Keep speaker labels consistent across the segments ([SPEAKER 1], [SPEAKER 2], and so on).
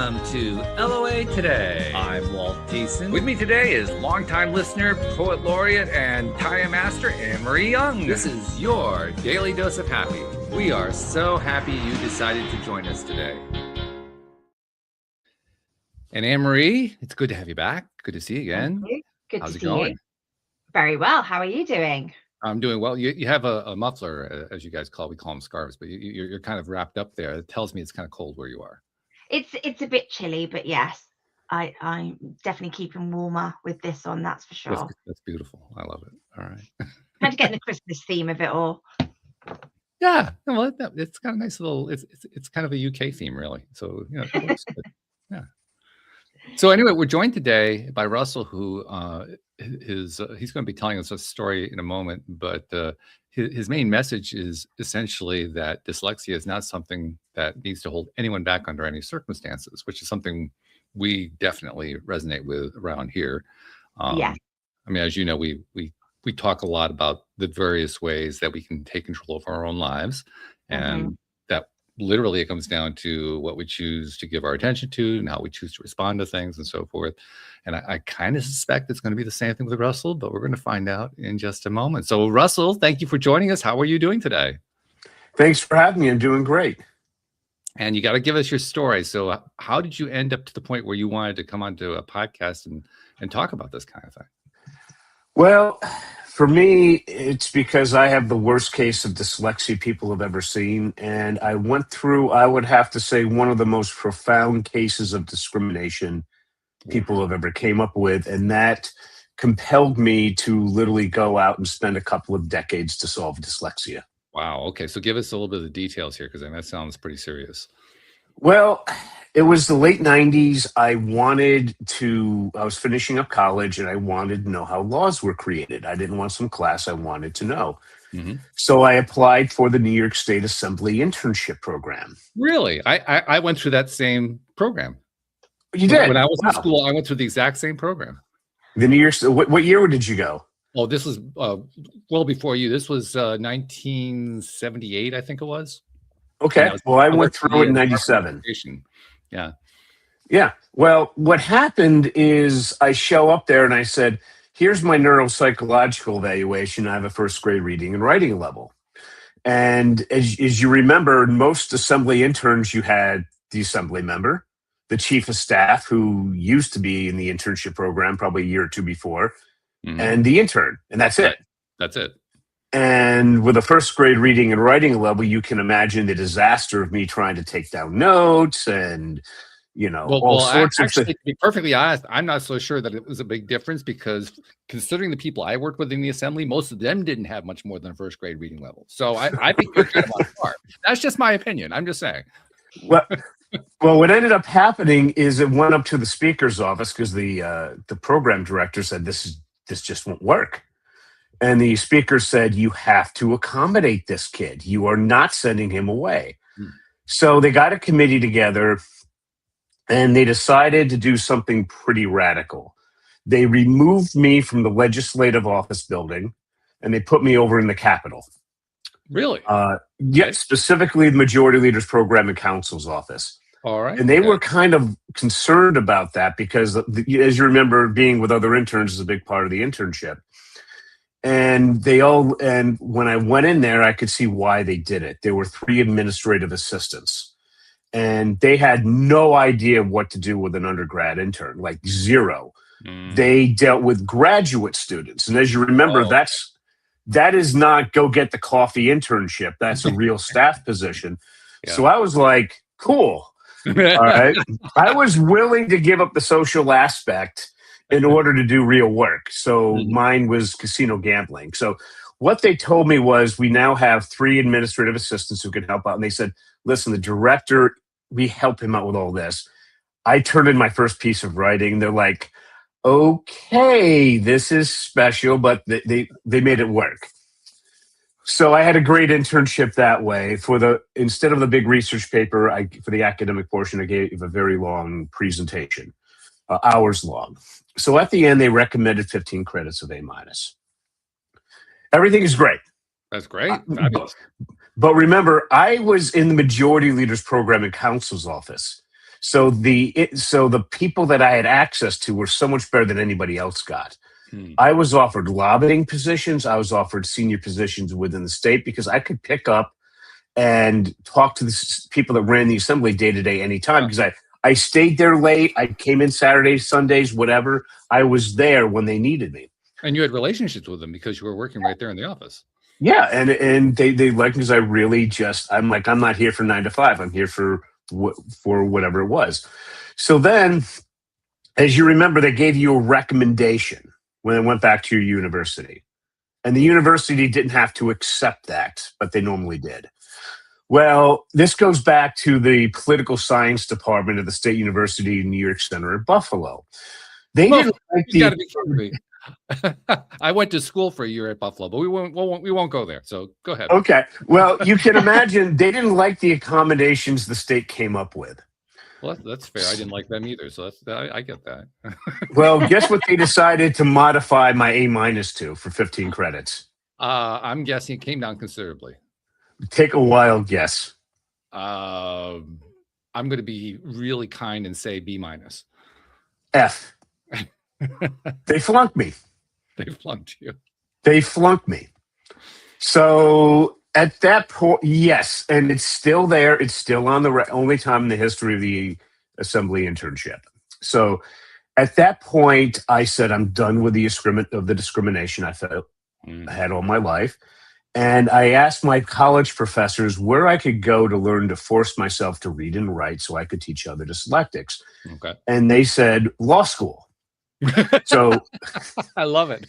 [SPEAKER 1] Welcome to LOA Today. I'm Walt Thiessen. With me today is longtime listener, poet laureate, and Taya master Anne-Marie Young. This is your daily dose of happy. We are so happy you decided to join us today. And Anne-Marie, it's good to have you back. Good to see you again.
[SPEAKER 2] You. Good
[SPEAKER 1] How's
[SPEAKER 2] to
[SPEAKER 1] it
[SPEAKER 2] see
[SPEAKER 1] going?
[SPEAKER 2] you. Very well. How are you doing?
[SPEAKER 1] I'm doing well. You have a muffler, as you guys we call them scarves, but you're kind of wrapped up there. It tells me it's kind of cold where you are.
[SPEAKER 2] It's a bit chilly, but yes, I'm definitely keeping warmer with this on. That's for sure.
[SPEAKER 1] That's beautiful. I love it. All right.
[SPEAKER 2] Trying to get in the Christmas theme of it all.
[SPEAKER 1] Yeah, well, it's got a nice little. It's kind of a UK theme, really. So it looks good. Yeah. So anyway, we're joined today by Russell, who he's going to be telling us a story in a moment, but his main message is essentially that dyslexia is not something that needs to hold anyone back under any circumstances, which is something we definitely resonate with around here.
[SPEAKER 2] Yeah.
[SPEAKER 1] I mean, as you know, we talk a lot about the various ways that we can take control of our own lives, and that literally it comes down to what we choose to give our attention to and how we choose to respond to things and so forth. And I kind of suspect it's going to be the same thing with Russell, but we're going to find out in just a moment. So Russell, thank you for joining us. How are you doing today?
[SPEAKER 3] Thanks for having me. I'm doing great.
[SPEAKER 1] And you got to give us your story. So how did you end up to the point where you wanted to come onto a podcast and talk about this kind of thing?
[SPEAKER 3] Well, for me, it's because I have the worst case of dyslexia people have ever seen. And I went through, I would have to say, one of the most profound cases of discrimination people have ever came up with. And that compelled me to literally go out and spend a couple of decades to solve dyslexia.
[SPEAKER 1] Wow. Okay. So give us a little bit of the details here, because that sounds pretty serious.
[SPEAKER 3] Well, it was the late 90s. I was finishing up college and I wanted to know how laws were created. I didn't want some class. I wanted to know.
[SPEAKER 1] Mm-hmm.
[SPEAKER 3] So I applied for the New York State Assembly internship program.
[SPEAKER 1] Really? I went through that same program.
[SPEAKER 3] You did?
[SPEAKER 1] When I was in school, I went through the exact same program.
[SPEAKER 3] The New York, what year did you go?
[SPEAKER 1] Oh, this was well before you. This was 1978, I think it was.
[SPEAKER 3] Okay. Well, I went through it in 97.
[SPEAKER 1] Yeah.
[SPEAKER 3] Yeah. Well, what happened is I show up there and I said, here's my neuropsychological evaluation. I have a first grade reading and writing level. And as you remember, in most assembly interns, you had the assembly member, the chief of staff, who used to be in the internship program probably a year or two before, and the intern. And that's it.
[SPEAKER 1] That's it.
[SPEAKER 3] And with a first grade reading and writing level, you can imagine the disaster of me trying to take down notes and, all sorts of things.
[SPEAKER 1] To be perfectly honest, I'm not so sure that it was a big difference, because considering the people I worked with in the assembly, most of them didn't have much more than a first grade reading level. So I think you're kind of on par. That's just my opinion. I'm just saying.
[SPEAKER 3] Well, what ended up happening is it went up to the speaker's office because the program director said, this just won't work. And the speaker said, you have to accommodate this kid. You are not sending him away. So they got a committee together and they decided to do something pretty radical. They removed me from the legislative office building and they put me over in the Capitol.
[SPEAKER 1] Really?
[SPEAKER 3] Yeah, specifically the Majority Leaders Program and Council's office.
[SPEAKER 1] All right.
[SPEAKER 3] And they were kind of concerned about that because, as you remember, being with other interns is a big part of the internship. And when I went in there, I could see why they did it. There were 3 administrative assistants, and they had no idea what to do with an undergrad intern, like zero. They dealt with graduate students. And as you remember, that is not go get the coffee internship. That's a real staff position. Yeah. So I was like, cool. All right. I was willing to give up the social aspect in order to do real work. So mine was casino gambling. So what they told me was, we now have 3 administrative assistants who can help out. And they said, listen, the director, we help him out with all this. I turned in my first piece of writing. They're like, okay, this is special, but they made it work. So I had a great internship that way. Instead of the big research paper, for the academic portion, I gave a very long presentation, hours long. So at the end, they recommended 15 credits of A-. Everything is great.
[SPEAKER 1] That's great. Fabulous.
[SPEAKER 3] But remember, I was in the Majority Leaders Program and Council's office. So the people that I had access to were so much better than anybody else got. I was offered lobbying positions. I was offered senior positions within the state because I could pick up and talk to the people that ran the assembly day to day anytime, because I stayed there late. I came in Saturdays, Sundays, whatever. I was there when they needed me.
[SPEAKER 1] And you had relationships with them because you were working right there in the office.
[SPEAKER 3] Yeah, and they liked me because I really I'm like, I'm not here for 9 to 5. I'm here for whatever it was. So then, as you remember, they gave you a recommendation when it went back to your university. And the university didn't have to accept that, but they normally did. Well, this goes back to the political science department of the State University in New York Center at Buffalo. They didn't like
[SPEAKER 1] you gotta be kidding me. I went to school for a year at Buffalo, but we won't go there. So go ahead.
[SPEAKER 3] Okay. Well, you can imagine they didn't like the accommodations the state came up with.
[SPEAKER 1] Well, that's fair. I didn't like them either, so I get that.
[SPEAKER 3] Well, guess what they decided to modify my A- to for 15 credits?
[SPEAKER 1] I'm guessing it came down considerably.
[SPEAKER 3] Take a wild guess.
[SPEAKER 1] I'm going to be really kind and say B-.
[SPEAKER 3] F. They flunked me.
[SPEAKER 1] They flunked you.
[SPEAKER 3] They flunked me. So at that point, yes, and it's still there. It's still on the only time in the history of the assembly internship. So at that point, I said, I'm done with the discrimination I felt I had all my life. And I asked my college professors where I could go to learn to force myself to read and write so I could teach other dyslexics.
[SPEAKER 1] Okay.
[SPEAKER 3] And they said, law school. So
[SPEAKER 1] I love it.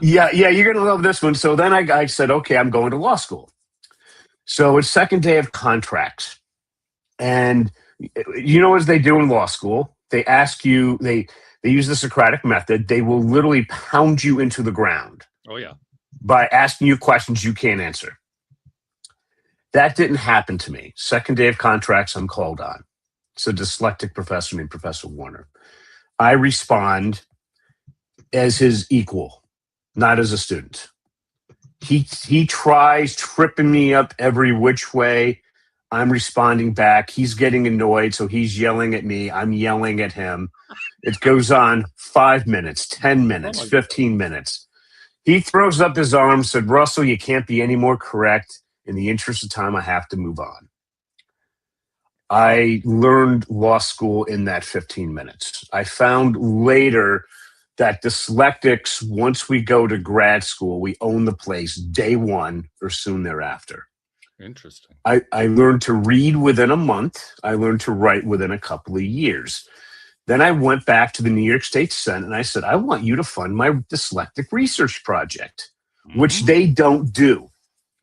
[SPEAKER 3] yeah, you're going to love this one. So then I said, okay, I'm going to law school. So it's second day of contracts. And as they do in law school, they ask you, they use the Socratic method. They will literally pound you into the ground.
[SPEAKER 1] Oh, yeah.
[SPEAKER 3] By asking you questions you can't answer. That didn't happen to me. Second day of contracts, I'm called on. It's a dyslexic professor named Professor Warner. I respond as his equal, not as a student. He tries tripping me up every which way. I'm responding back. He's getting annoyed, so he's yelling at me. I'm yelling at him. It goes on 5 minutes, 10 minutes, 15 minutes. He throws up his arms, said, Russell, you can't be any more correct. In the interest of time, I have to move on. I learned law school in that 15 minutes. I found later that dyslexics, once we go to grad school, we own the place day one or soon thereafter.
[SPEAKER 1] Interesting.
[SPEAKER 3] I learned to read within a month. I learned to write within a couple of years. Then I went back to the New York State Senate and I said, I want you to fund my dyslexic research project, which they don't do.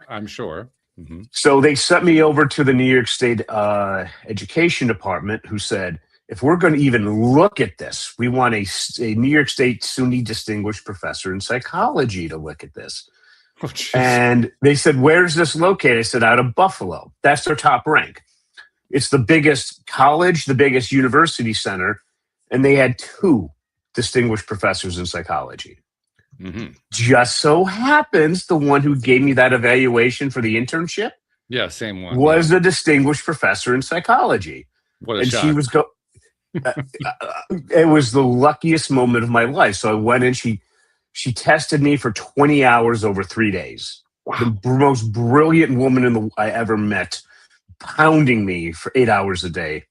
[SPEAKER 1] I'm sure. Mm-hmm.
[SPEAKER 3] So they sent me over to the New York State Education Department, who said, if we're going to even look at this, we want a New York State SUNY distinguished professor in psychology to look at this.
[SPEAKER 1] Oh,
[SPEAKER 3] and they said, where's this located? I said, out of Buffalo. That's their top rank. It's the biggest college, the biggest university center. And they had 2 distinguished professors in psychology. Mm-hmm. Just so happens the one who gave me that evaluation for the internship,
[SPEAKER 1] same one,
[SPEAKER 3] was a distinguished professor in psychology.
[SPEAKER 1] What a
[SPEAKER 3] and
[SPEAKER 1] shock.
[SPEAKER 3] she was it was the luckiest moment of my life. So I went in. She tested me for 20 hours over 3 days. Wow. The most brilliant woman I ever met, pounding me for 8 hours a day.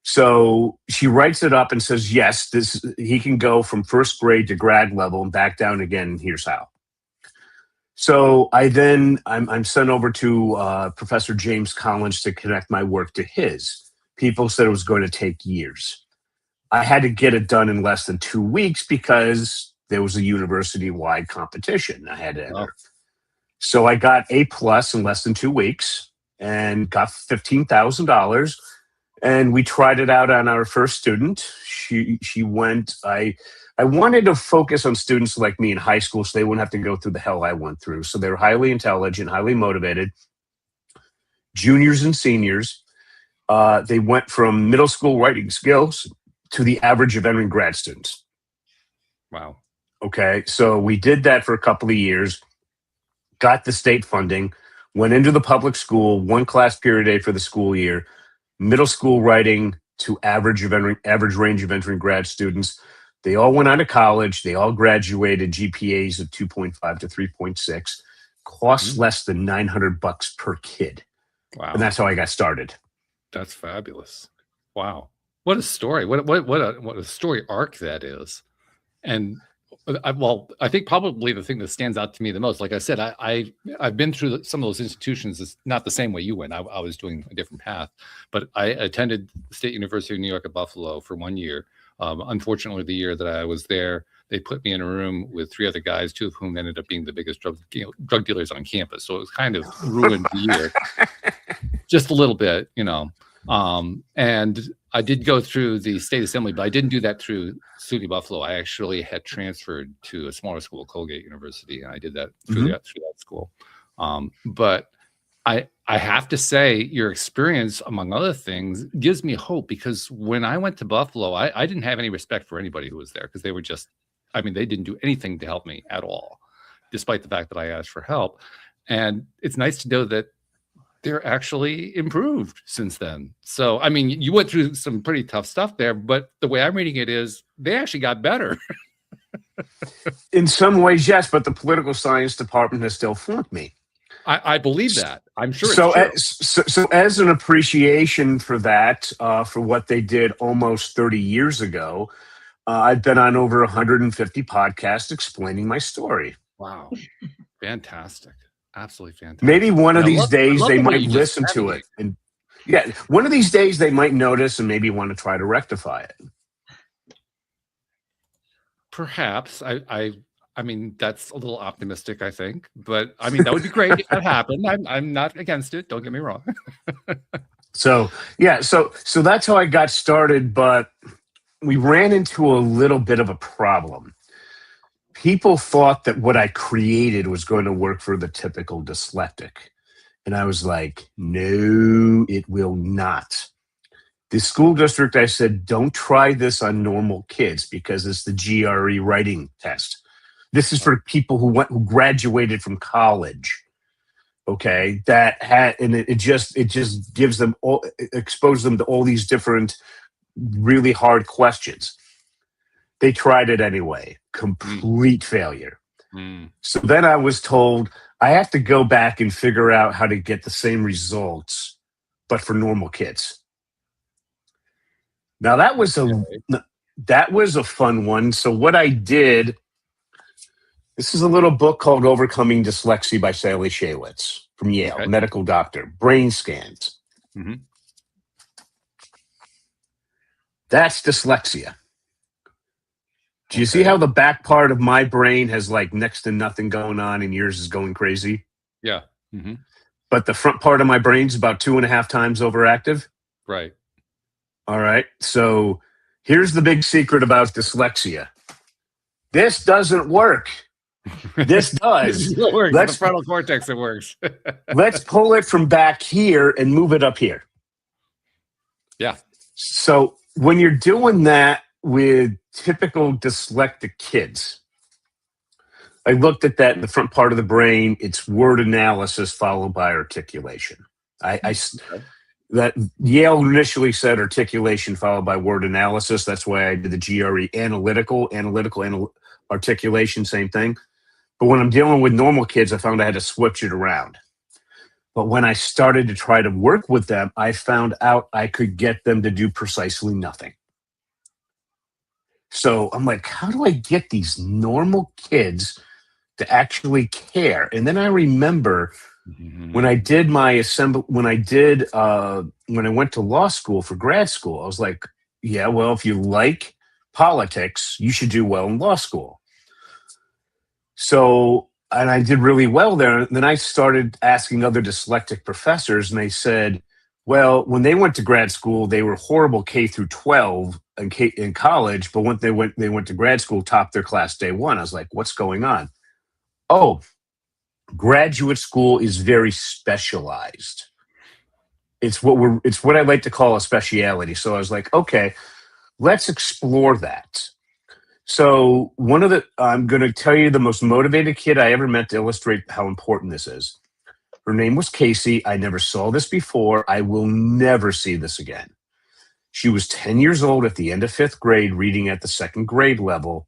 [SPEAKER 3] So she writes it up and says, yes, he can go from first grade to grad level and back down again. And here's how. So I'm sent over to Professor James Collins to connect my work to his. People said it was going to take years. I had to get it done in less than 2 weeks because there was a university-wide competition I had to enter. Oh. So I got A+ in less than 2 weeks and got $15,000. And we tried it out on our first student. She went. I wanted to focus on students like me in high school so they wouldn't have to go through the hell I went through. So they're highly intelligent, highly motivated, juniors and seniors. They went from middle school writing skills to the average of entering grad students.
[SPEAKER 1] Wow.
[SPEAKER 3] Okay. So we did that for a couple of years, got the state funding, went into the public school, 1 class period a day for the school year. Middle school writing to average range of entering grad students. They all went on to college. They all graduated GPAs of 2.5 to 3.6. Costs less than $900 per kid.
[SPEAKER 1] Wow.
[SPEAKER 3] And that's how I got started.
[SPEAKER 1] That's fabulous. Wow. What a story. What a story arc that is. And I think probably the thing that stands out to me the most, like I said, I've been through some of those institutions. It's not the same way you went. I was doing a different path, but I attended State University of New York at Buffalo for 1 year. Unfortunately, the year that I was there, they put me in a room with 3 other guys, 2 of whom ended up being the biggest drug dealers on campus. So it was kind of ruined the year, just a little bit, and I did go through the state assembly, but I didn't do that through SUNY Buffalo. I actually had transferred to a smaller school, Colgate University, and I did that through that school. But I have to say, your experience, among other things, gives me hope, because when I went to Buffalo, I didn't have any respect for anybody who was there, because they were just, they didn't do anything to help me at all, despite the fact that I asked for help. And it's nice to know that they're actually improved since then. So, you went through some pretty tough stuff there, but the way I'm reading it is they actually got better.
[SPEAKER 3] In some ways, yes, but the political science department has still flunked me.
[SPEAKER 1] I believe that. I'm sure
[SPEAKER 3] so as an appreciation for that, for what they did almost 30 years ago, I've been on over 150 podcasts explaining my story.
[SPEAKER 1] Wow. Fantastic. Absolutely fantastic.
[SPEAKER 3] Maybe one of these days they might listen to it. And one of these days they might notice and maybe want to try to rectify it.
[SPEAKER 1] Perhaps. That's a little optimistic, I think. But that would be great if that happened. I'm not against it. Don't get me wrong.
[SPEAKER 3] So that's how I got started, but we ran into a little bit of a problem. People thought that what I created was going to work for the typical dyslexic. And I was like, no, it will not. The school district, I said, don't try this on normal kids because it's the GRE writing test. This is for people who graduated from college. Okay, it just gives them exposes them to all these different really hard questions. They tried it anyway. Complete failure. So then I was told I have to go back and figure out how to get the same results, but for normal kids. Now that was a fun one. So what I did, this is a little book called Overcoming Dyslexia by Sally Shaywitz from Yale, medical doctor, brain scans. That's dyslexia. Do you see how the back part of my brain has like next to nothing going on and yours is going crazy?
[SPEAKER 1] Yeah.
[SPEAKER 3] But the front part of my brain's about 2.5 times overactive.
[SPEAKER 1] Right.
[SPEAKER 3] All right. So here's the big secret about dyslexia. This doesn't work. This does.
[SPEAKER 1] It works. The frontal cortex, it works.
[SPEAKER 3] Let's pull it from back here and move it up here.
[SPEAKER 1] Yeah.
[SPEAKER 3] So when you're doing that with typical dyslexic kids, I looked at that in the front part of the brain. It's word analysis followed by articulation. That Yale initially said articulation followed by word analysis. That's why I did the GRE analytical, articulation, same thing. But when I'm dealing with normal kids, I found I had to switch it around. But when I started to try to work with them, I found out I could get them to do precisely nothing. So I'm like, how do I get these normal kids to actually care? And then I remember when I did my when I went to law school for grad school, I was like, yeah, well, if you like politics, you should do well in law school. So, and I did really well there. And then I started asking other dyslexic professors, and they said, well, when they went to grad school, they were horrible K through 12 in college, but when they went to grad school, topped their class day one. I was like, what's going on? Oh, graduate school is very specialized. It's what I like to call a speciality. So I was like, okay, let's explore that. So I'm going to tell you the most motivated kid I ever met to illustrate how important this is. Her name was Casey. I never saw this before. I will never see this again. She was 10 years old at the end of 5th grade, reading at the 2nd grade level,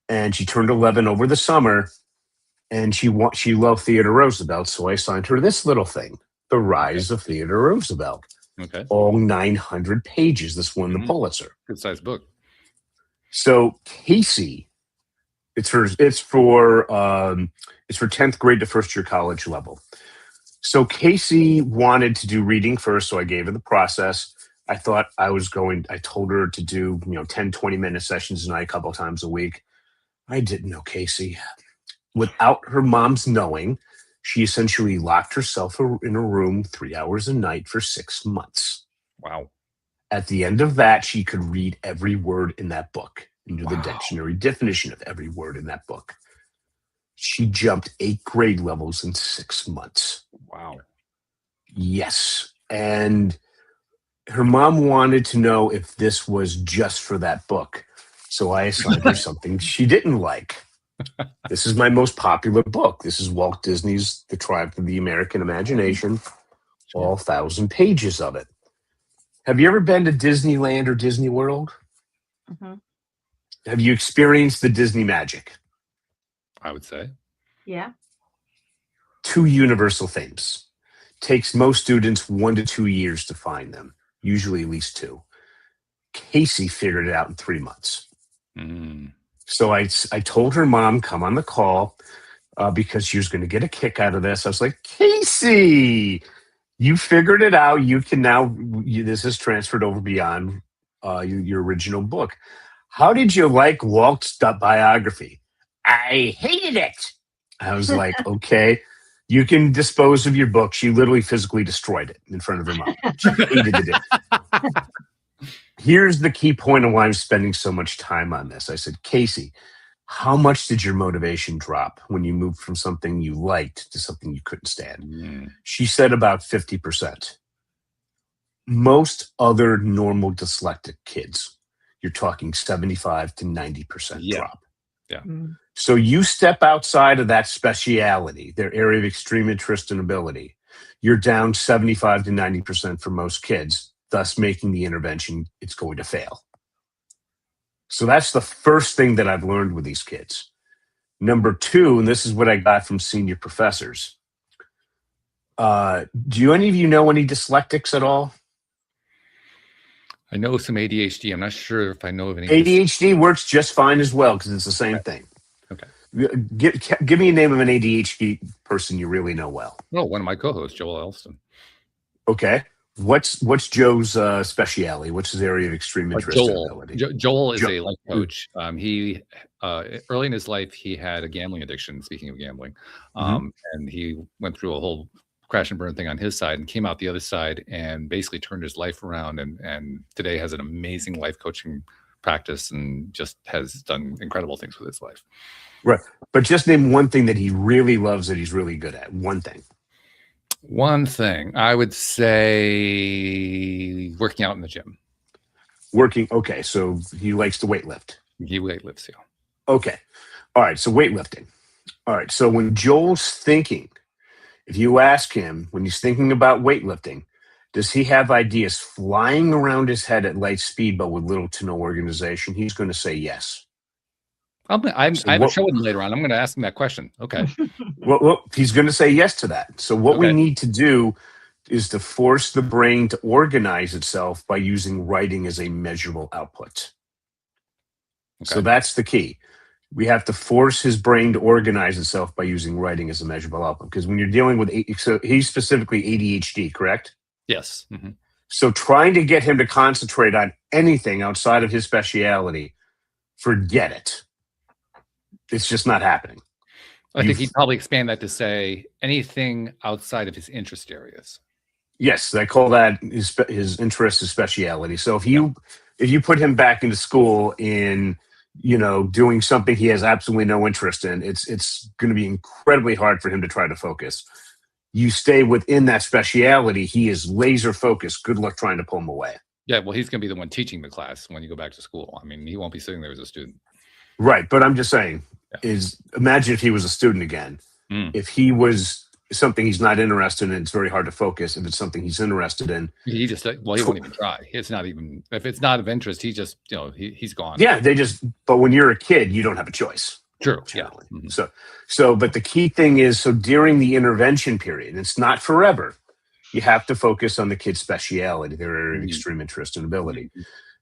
[SPEAKER 3] and she turned 11 over the summer, and she loved Theodore Roosevelt, so I assigned her this little thing, The Rise of Theodore Roosevelt.
[SPEAKER 1] Okay.
[SPEAKER 3] All 900 pages. This won the Pulitzer.
[SPEAKER 1] Good sized book.
[SPEAKER 3] So Casey, it's for 10th grade to first year college level. So Casey wanted to do reading first, so I gave her the process. I told her to do 10, 20-minute sessions a night, a couple of times a week. I didn't know Casey. Without her mom's knowing, she essentially locked herself in a room 3 hours a night for 6 months.
[SPEAKER 1] Wow.
[SPEAKER 3] At the end of that, she could read every word in that book and do the dictionary definition of every word in that book. She jumped 8 grade levels in 6 months.
[SPEAKER 1] Wow.
[SPEAKER 3] Yes. And her mom wanted to know if this was just for that book. So I assigned her something she didn't like. This is my most popular book. This is Walt Disney's The Triumph of the American Imagination, all 1,000 pages of it. Have you ever been to Disneyland or Disney World?
[SPEAKER 2] Mm-hmm.
[SPEAKER 3] Have you experienced the Disney magic?
[SPEAKER 1] I would say.
[SPEAKER 2] Yeah.
[SPEAKER 3] 2 universal themes. Takes most students 1 to 2 years to find them, usually at least 2. Casey figured it out in 3 months.
[SPEAKER 1] Mm.
[SPEAKER 3] So I told her mom, come on the call because she was going to get a kick out of this. I was like, Casey, you figured it out. You can now, this is transferred over beyond your original book. How did you like Walt's biography? I hated it. I was like, okay, you can dispose of your book. She literally physically destroyed it in front of her mom. She hated it. Here's the key point of why I'm spending so much time on this. I said, Casey, how much did your motivation drop when you moved from something you liked to something you couldn't stand?
[SPEAKER 1] Mm.
[SPEAKER 3] She said about 50%. Most other normal dyslexic kids, you're talking 75 to 90% drop.
[SPEAKER 1] Yeah.
[SPEAKER 2] Mm.
[SPEAKER 3] So you step outside of that speciality, their area of extreme interest and ability, you're down 75 to 90% for most kids, thus making the intervention, it's going to fail. So that's the first thing that I've learned with these kids. Number 2, and this is what I got from senior professors. Do any of you know any dyslexics at all?
[SPEAKER 1] I know some ADHD. I'm not sure if I know of any.
[SPEAKER 3] ADHD works just fine as well because it's the same thing.
[SPEAKER 1] Okay.
[SPEAKER 3] Give me a name of an ADHD person you really know well.
[SPEAKER 1] Oh, one of my co-hosts, Joel Elston.
[SPEAKER 3] Okay. What's Joe's speciality? What's his area of extreme interest and ability?
[SPEAKER 1] Joel is a life coach. He early in his life he had a gambling addiction. Speaking of gambling, and he went through a whole crash and burn thing on his side and came out the other side and basically turned his life around. And today has an amazing life coaching practice and just has done incredible things with his life.
[SPEAKER 3] Right, but just name one thing that he really loves that he's really good at. One thing.
[SPEAKER 1] One thing I would say working out in the gym.
[SPEAKER 3] Okay, so he likes to weight-lift.
[SPEAKER 1] He weightlifts, yeah.
[SPEAKER 3] Okay. All right, so weightlifting. All right, so when Joel's thinking, if you ask him, when he's thinking about weightlifting, does he have ideas flying around his head at light speed but with little to no organization? He's going to say yes.
[SPEAKER 1] I have a show with him later on. I'm going to ask him that question. Okay.
[SPEAKER 3] Well, he's going to say yes to that. So what we need to do is to force the brain to organize itself by using writing as a measurable output. Okay. So that's the key. We have to force his brain to organize itself by using writing as a measurable output. Because when you're dealing with, so he's specifically ADHD, correct?
[SPEAKER 1] Yes. Mm-hmm.
[SPEAKER 3] So trying to get him to concentrate on anything outside of his speciality, forget it. It's just not happening.
[SPEAKER 1] I think he'd probably expand that to say anything outside of his interest areas.
[SPEAKER 3] Yes, I call that his interest, his speciality. So if you put him back into school in, doing something he has absolutely no interest in, it's going to be incredibly hard for him to try to focus. You stay within that speciality, he is laser focused. Good luck trying to pull him away.
[SPEAKER 1] Yeah, well, he's going to be the one teaching the class when you go back to school. I mean, he won't be sitting there as a student.
[SPEAKER 3] Right, but I'm just saying, imagine if he was a student again. If he was something he's not interested in, it's very hard to focus. If it's something he's interested in,
[SPEAKER 1] He just he won't even try. It's not even, if it's not of interest, he just, he's gone.
[SPEAKER 3] yeah, but when you're a kid, you don't have a choice.
[SPEAKER 1] True.
[SPEAKER 3] Generally.
[SPEAKER 1] Yeah.
[SPEAKER 3] Mm-hmm. But the key thing is, so during the intervention period, it's not forever, you have to focus on the kid's speciality, their area of extreme interest and ability.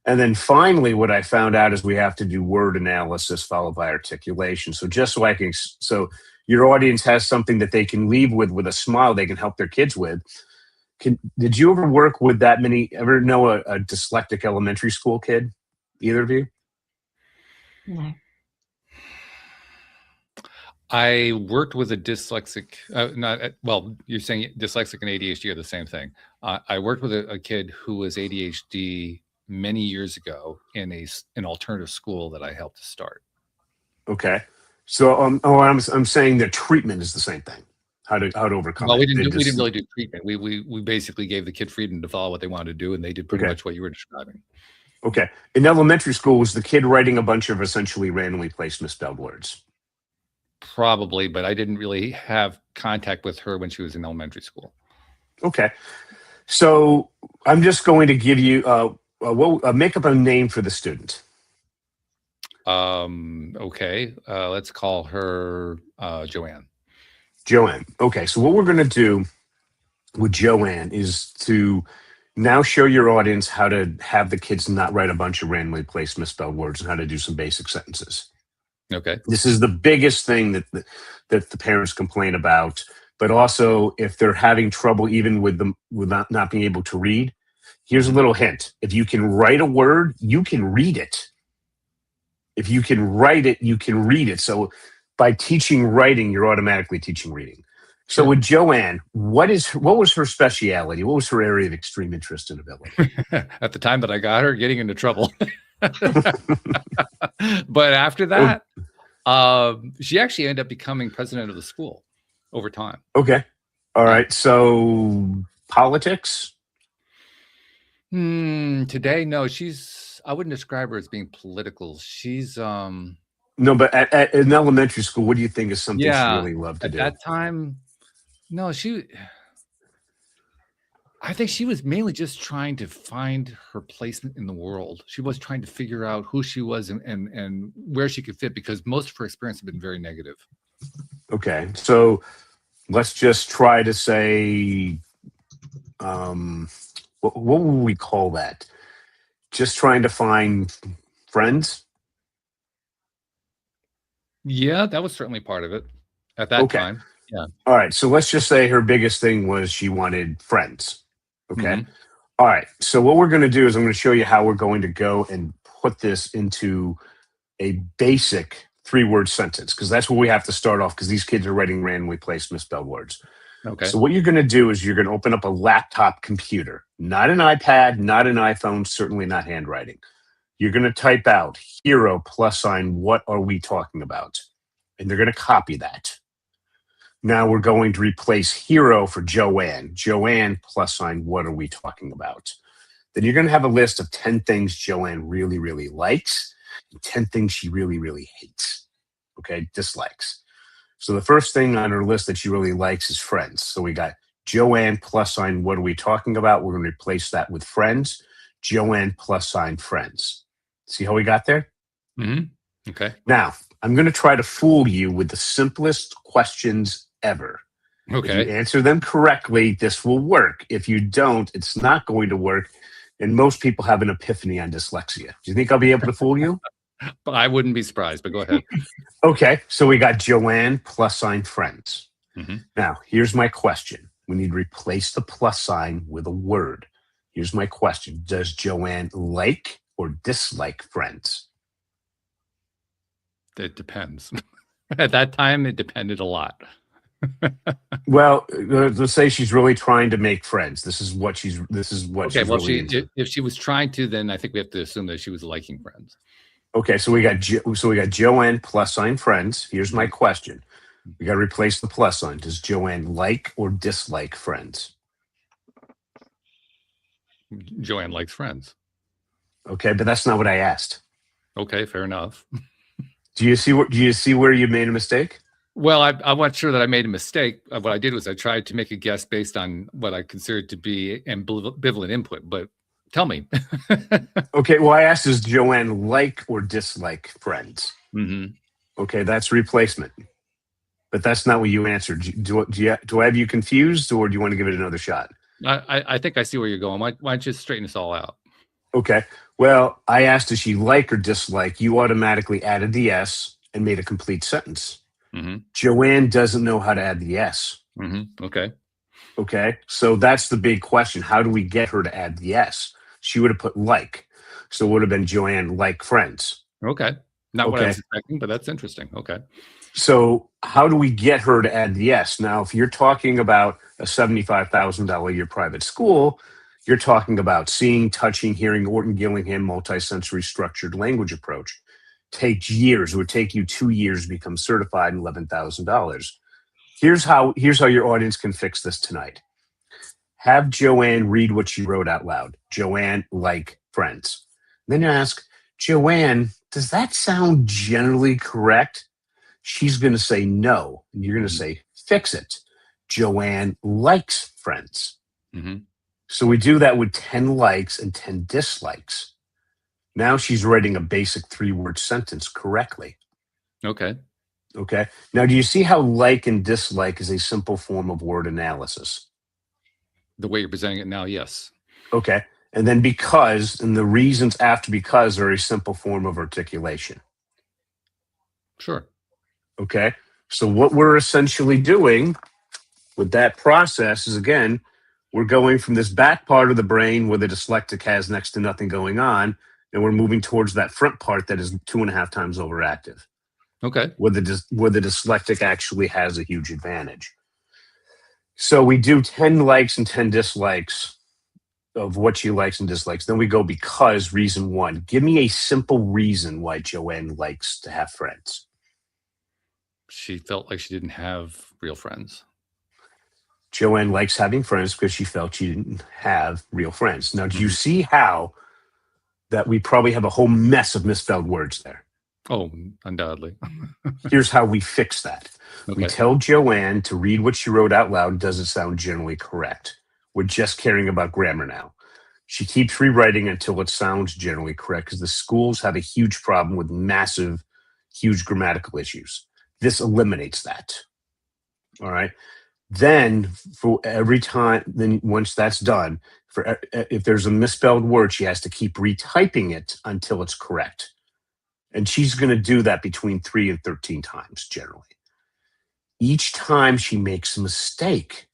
[SPEAKER 3] And then finally, what I found out is we have to do word analysis followed by articulation. So just so your audience has something that they can leave with a smile they can help their kids with. Did you ever work with ever know a dyslexic elementary school kid? Either of you?
[SPEAKER 2] No.
[SPEAKER 1] I worked with a dyslexic, you're saying dyslexic and ADHD are the same thing. I worked with a kid who was ADHD many years ago in an alternative school that I helped to start.
[SPEAKER 3] Okay. So, I'm saying the treatment is the same thing. How to overcome
[SPEAKER 1] well,
[SPEAKER 3] it.
[SPEAKER 1] We didn't really do treatment. We basically gave the kid freedom to follow what they wanted to do, and they did pretty much what you were describing.
[SPEAKER 3] Okay. In elementary school, was the kid writing a bunch of essentially randomly placed misspelled words?
[SPEAKER 1] Probably, but I didn't really have contact with her when she was in elementary school.
[SPEAKER 3] Okay. So I'm just going to give you make up a name for the student.
[SPEAKER 1] Okay. Let's call her Joanne.
[SPEAKER 3] Joanne. Okay. So what we're going to do with Joanne is to now show your audience how to have the kids not write a bunch of randomly placed misspelled words and how to do some basic sentences.
[SPEAKER 1] Okay.
[SPEAKER 3] This is the biggest thing that the parents complain about. But also, if they're having trouble even with not being able to read, here's a little hint. If you can write a word, you can read it. If you can write it, you can read it. So by teaching writing, you're automatically teaching reading. So with Joanne, what was her speciality? What was her area of extreme interest and ability?
[SPEAKER 1] At the time that I got her, getting into trouble. But after that, she actually ended up becoming president of the school over time.
[SPEAKER 3] Okay. All right. So politics?
[SPEAKER 1] Today, no, I wouldn't describe her as being political. She's
[SPEAKER 3] no, but in elementary school, what do you think is something she really loved to do?
[SPEAKER 1] At that time, no, I think she was mainly just trying to find her placement in the world. She was trying to figure out who she was and where she could fit, because most of her experience had been very negative.
[SPEAKER 3] Okay. So let's just try to say, what would we call that? Just trying to find friends? Yeah,
[SPEAKER 1] that was certainly part of it at that time. Yeah.
[SPEAKER 3] All right. So let's just say her biggest thing was she wanted friends. Okay. Mm-hmm. All right. So what we're going to do is I'm going to show you how we're going to go and put this into a basic 3-word sentence, because that's where we have to start off, because these kids are writing randomly placed misspelled words.
[SPEAKER 1] Okay.
[SPEAKER 3] So what you're going to do is you're going to open up a laptop computer, not an iPad, not an iPhone, certainly not handwriting. You're going to type out hero +, what are we talking about? And they're going to copy that. Now we're going to replace hero for Joanne. Joanne +, what are we talking about? Then you're going to have a list of 10 things Joanne really, really likes and 10 things she really, really hates. Okay, dislikes. So the first thing on her list that she really likes is friends. So we got Joanne +, what are we talking about? We're going to replace that with friends. Joanne +, friends. See how we got there?
[SPEAKER 1] Mm-hmm. Okay.
[SPEAKER 3] Now, I'm going to try to fool you with the simplest questions ever.
[SPEAKER 1] Okay.
[SPEAKER 3] If you answer them correctly, this will work. If you don't, it's not going to work. And most people have an epiphany on dyslexia. Do you think I'll be able to fool you?
[SPEAKER 1] I wouldn't be surprised, but go ahead.
[SPEAKER 3] Okay. So we got Joanne + friends.
[SPEAKER 1] Mm-hmm.
[SPEAKER 3] Now, here's my question. We need to replace the + with a word. Here's my question. Does Joanne like or dislike friends?
[SPEAKER 1] It depends. At that time, it depended a lot.
[SPEAKER 3] Well, let's say she's really trying to make friends. This is what she's really into.
[SPEAKER 1] If she was trying to, then I think we have to assume that she was liking friends.
[SPEAKER 3] Okay, so we got Joanne + friends. Here's my question. We got to replace the +. Does Joanne like or dislike friends?
[SPEAKER 1] Joanne likes friends.
[SPEAKER 3] Okay, but that's not what I asked.
[SPEAKER 1] Okay, fair enough.
[SPEAKER 3] Do you see where you made a mistake?
[SPEAKER 1] Well, I wasn't sure that I made a mistake. What I did was I tried to make a guess based on what I considered to be ambivalent input. But tell me.
[SPEAKER 3] Okay, well, I asked, does Joanne like or dislike Friends?
[SPEAKER 1] Hmm.
[SPEAKER 3] Okay, that's replacement. But that's not what you answered. Do I have you confused, or do you want to give it another shot?
[SPEAKER 1] I think I see where you're going. Why don't you straighten this all out?
[SPEAKER 3] Okay, well, I asked, does she like or dislike? You automatically added the S and made a complete sentence.
[SPEAKER 1] Hmm.
[SPEAKER 3] Joanne doesn't know how to add the S.
[SPEAKER 1] Hmm. Okay.
[SPEAKER 3] Okay, so that's the big question. How do we get her to add the S? She would have put like. So it would have been Joanne like Friends.
[SPEAKER 1] Okay. Not what I
[SPEAKER 3] Okay.
[SPEAKER 1] was expecting, but that's interesting. Okay.
[SPEAKER 3] So how do we get her to add the S? Now, if you're talking about a $75,000 a year private school, you're talking about seeing, touching, hearing, Orton Gillingham multisensory structured language approach. Takes years. It would take you 2 years to become certified and $11,000. Here's how your audience can fix this tonight. Have Joanne read what she wrote out loud. Joanne like Friends. Then you ask, Joanne, does that sound generally correct? She's going to say no. And you're going to say, fix it. Joanne likes Friends.
[SPEAKER 1] Hmm.
[SPEAKER 3] So we do that with 10 likes and 10 dislikes. Now she's writing a basic 3-word sentence correctly.
[SPEAKER 1] Okay.
[SPEAKER 3] Okay. Now, do you see how like and dislike is a simple form of word analysis?
[SPEAKER 1] The way you're presenting it now, yes.
[SPEAKER 3] Okay. And then because and the reasons after because are a simple form of articulation.
[SPEAKER 1] Sure.
[SPEAKER 3] Okay. So what we're essentially doing with that process is, again, we're going from this back part of the brain where the dyslexic has next to nothing going on, and we're moving towards that front part that is 2.5 times overactive,
[SPEAKER 1] Okay.
[SPEAKER 3] where the dyslexic actually has a huge advantage. So we do 10 likes and 10 dislikes of what she likes and dislikes. Then we go because reason 1. Give me a simple reason why Joanne likes to have friends.
[SPEAKER 1] She felt like she didn't have real friends.
[SPEAKER 3] Joanne likes having friends because she felt she didn't have real friends. Now, do you see how that we probably have a whole mess of misspelled words there?
[SPEAKER 1] Oh, undoubtedly.
[SPEAKER 3] Here's how we fix that.
[SPEAKER 1] Okay.
[SPEAKER 3] We tell Joanne to read what she wrote out loud. Does it sound generally correct? We're just caring about grammar now. She keeps rewriting until it sounds generally correct because the schools have a huge problem with massive, huge grammatical issues. This eliminates that. All right. Then for every time, then once that's done, if there's a misspelled word, she has to keep retyping it until it's correct. And she's going to do that between 3 and 13 times generally. Each time she makes a mistake,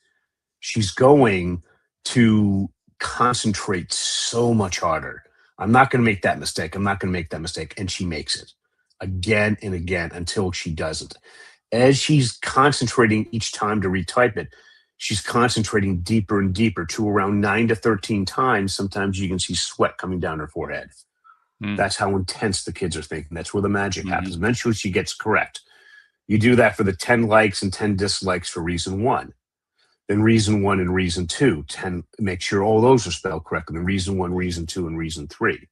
[SPEAKER 3] she's going to concentrate so much harder. I'm not going to make that mistake. I'm not going to make that mistake. And she makes it again and again until she doesn't. As she's concentrating each time to retype it, she's concentrating deeper and deeper to around 9 to 13 times. Sometimes you can see sweat coming down her forehead. That's how intense the kids are thinking. That's where the magic happens. Eventually she gets correct. You do that for the 10 likes and 10 dislikes for reason 1. Then reason 1 and reason 2, make sure all those are spelled correctly. Then reason 1, reason 2, and reason 3.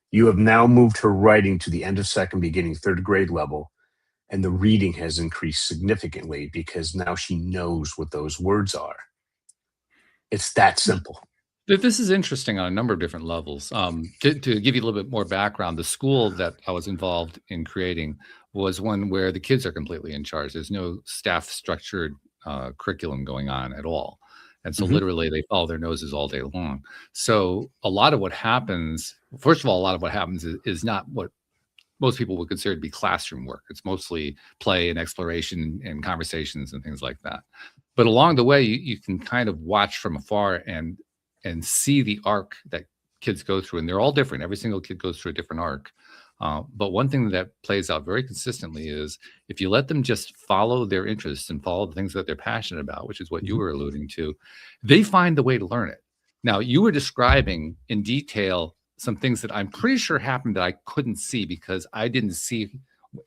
[SPEAKER 3] You have now moved her writing to the end of 2nd, beginning 3rd grade level, and the reading has increased significantly because now she knows what those words are. It's that simple.
[SPEAKER 1] This is interesting on a number of different levels. To give you a little bit more background, the school that I was involved in creating was one where the kids are completely in charge. There's no staff structured curriculum going on at all. And so literally they follow their noses all day long. So a lot of what happens, first of all, a lot of what happens is not what most people would consider to be classroom work. It's mostly play and exploration and conversations and things like that. But along the way, you can kind of watch from afar and see the arc that kids go through. And they're all different. Every single kid goes through a different arc. But one thing that plays out very consistently is if you let them just follow their interests and follow the things that they're passionate about, which is what you were alluding to, they find the way to learn it. Now, you were describing in detail some things that I'm pretty sure happened that I couldn't see because I didn't see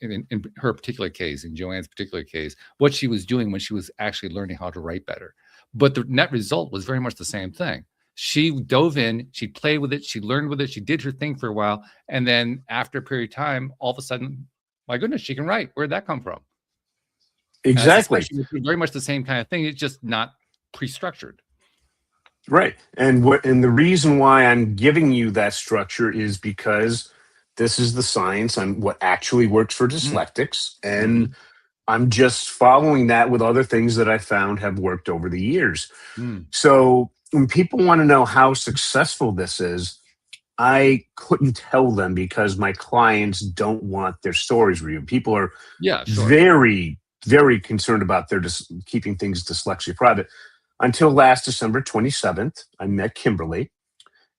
[SPEAKER 1] in her particular case, in Joanne's particular case, what she was doing when she was actually learning how to write better. But the net result was very much the same thing. She dove in, she played with it, she learned with it, she did her thing for a while. And then after a period of time, all of a sudden, my goodness, she can write. Where'd that come from?
[SPEAKER 3] Exactly.
[SPEAKER 1] Very much the same kind of thing. It's just not pre-structured.
[SPEAKER 3] Right. And the reason why I'm giving you that structure is because this is the science on what actually works for dyslexics. And I'm just following that with other things that I found have worked over the years. So when people want to know how successful this is, I couldn't tell them because my clients don't want their stories reviewed. People are very, very concerned about their keeping things dyslexia private. Until last December 27th, I met Kimberly,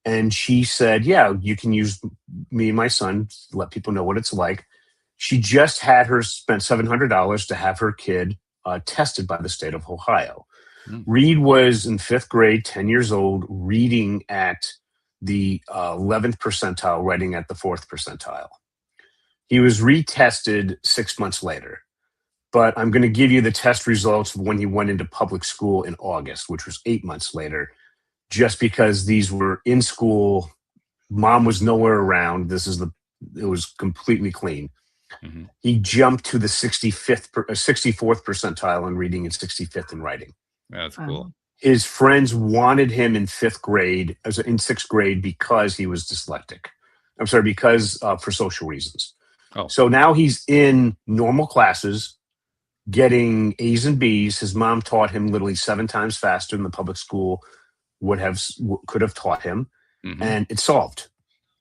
[SPEAKER 3] and she said, yeah, you can use me and my son to let people know what it's like. She just had spent $700 to have her kid tested by the state of Ohio. Reed was in 5th grade, 10 years old, reading at the 11th percentile, writing at the 4th percentile. He was retested 6 months later. But I'm going to give you the test results of when he went into public school in August, which was 8 months later, just because these were in school. Mom was nowhere around. It was completely clean. He jumped to the 64th percentile in reading and 65th in writing.
[SPEAKER 1] That's cool.
[SPEAKER 3] His friends wanted him in 6th grade because he was dyslexic. I'm sorry, because for social reasons. So now he's in normal classes, getting A's and B's. His mom taught him literally 7 times faster than the public school could have taught him, and it's solved.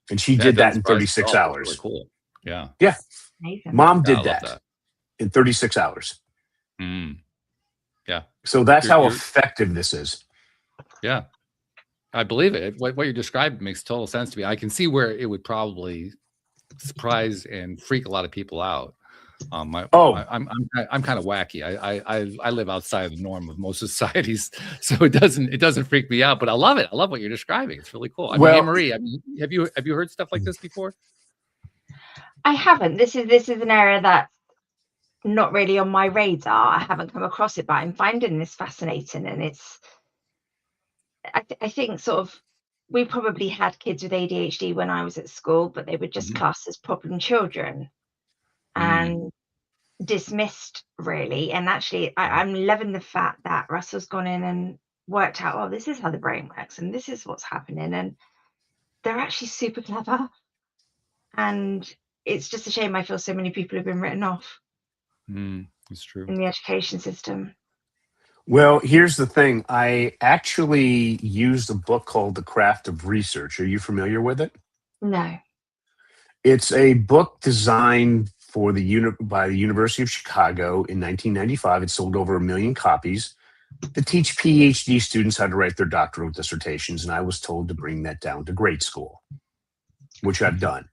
[SPEAKER 3] And she did that in 36 hours.
[SPEAKER 1] Really cool. Yeah.
[SPEAKER 3] Yeah.
[SPEAKER 2] Amazing.
[SPEAKER 3] Mom did that in 36 hours.
[SPEAKER 1] Yeah.
[SPEAKER 3] So that's how effective this is.
[SPEAKER 1] Yeah. I believe it. What you described makes total sense to me. I can see where it would probably surprise and freak a lot of people out. I'm kind of wacky. I live outside of the norm of most societies, so it doesn't freak me out. But I love it. I love what you're describing. It's really cool. Anne-Marie, have you heard stuff like this before?
[SPEAKER 2] I haven't. This is an area that's not really on my radar. I haven't come across it, but I'm finding this fascinating, and I think sort of we probably had kids with ADHD when I was at school, but they were just classed as problem children and dismissed, really. And actually, I'm loving the fact that Russell's gone in and worked out, oh, this is how the brain works and this is what's happening. And they're actually super clever. And it's just a shame I feel so many people have been written off.
[SPEAKER 1] It's true.
[SPEAKER 2] In the education system.
[SPEAKER 3] Well, here's the thing. I actually used a book called The Craft of Research. Are you familiar with it?
[SPEAKER 2] No.
[SPEAKER 3] It's a book designed by the University of Chicago in 1995. It sold over 1 million copies to teach PhD students how to write their doctoral dissertations. And I was told to bring that down to grade school, which I've done.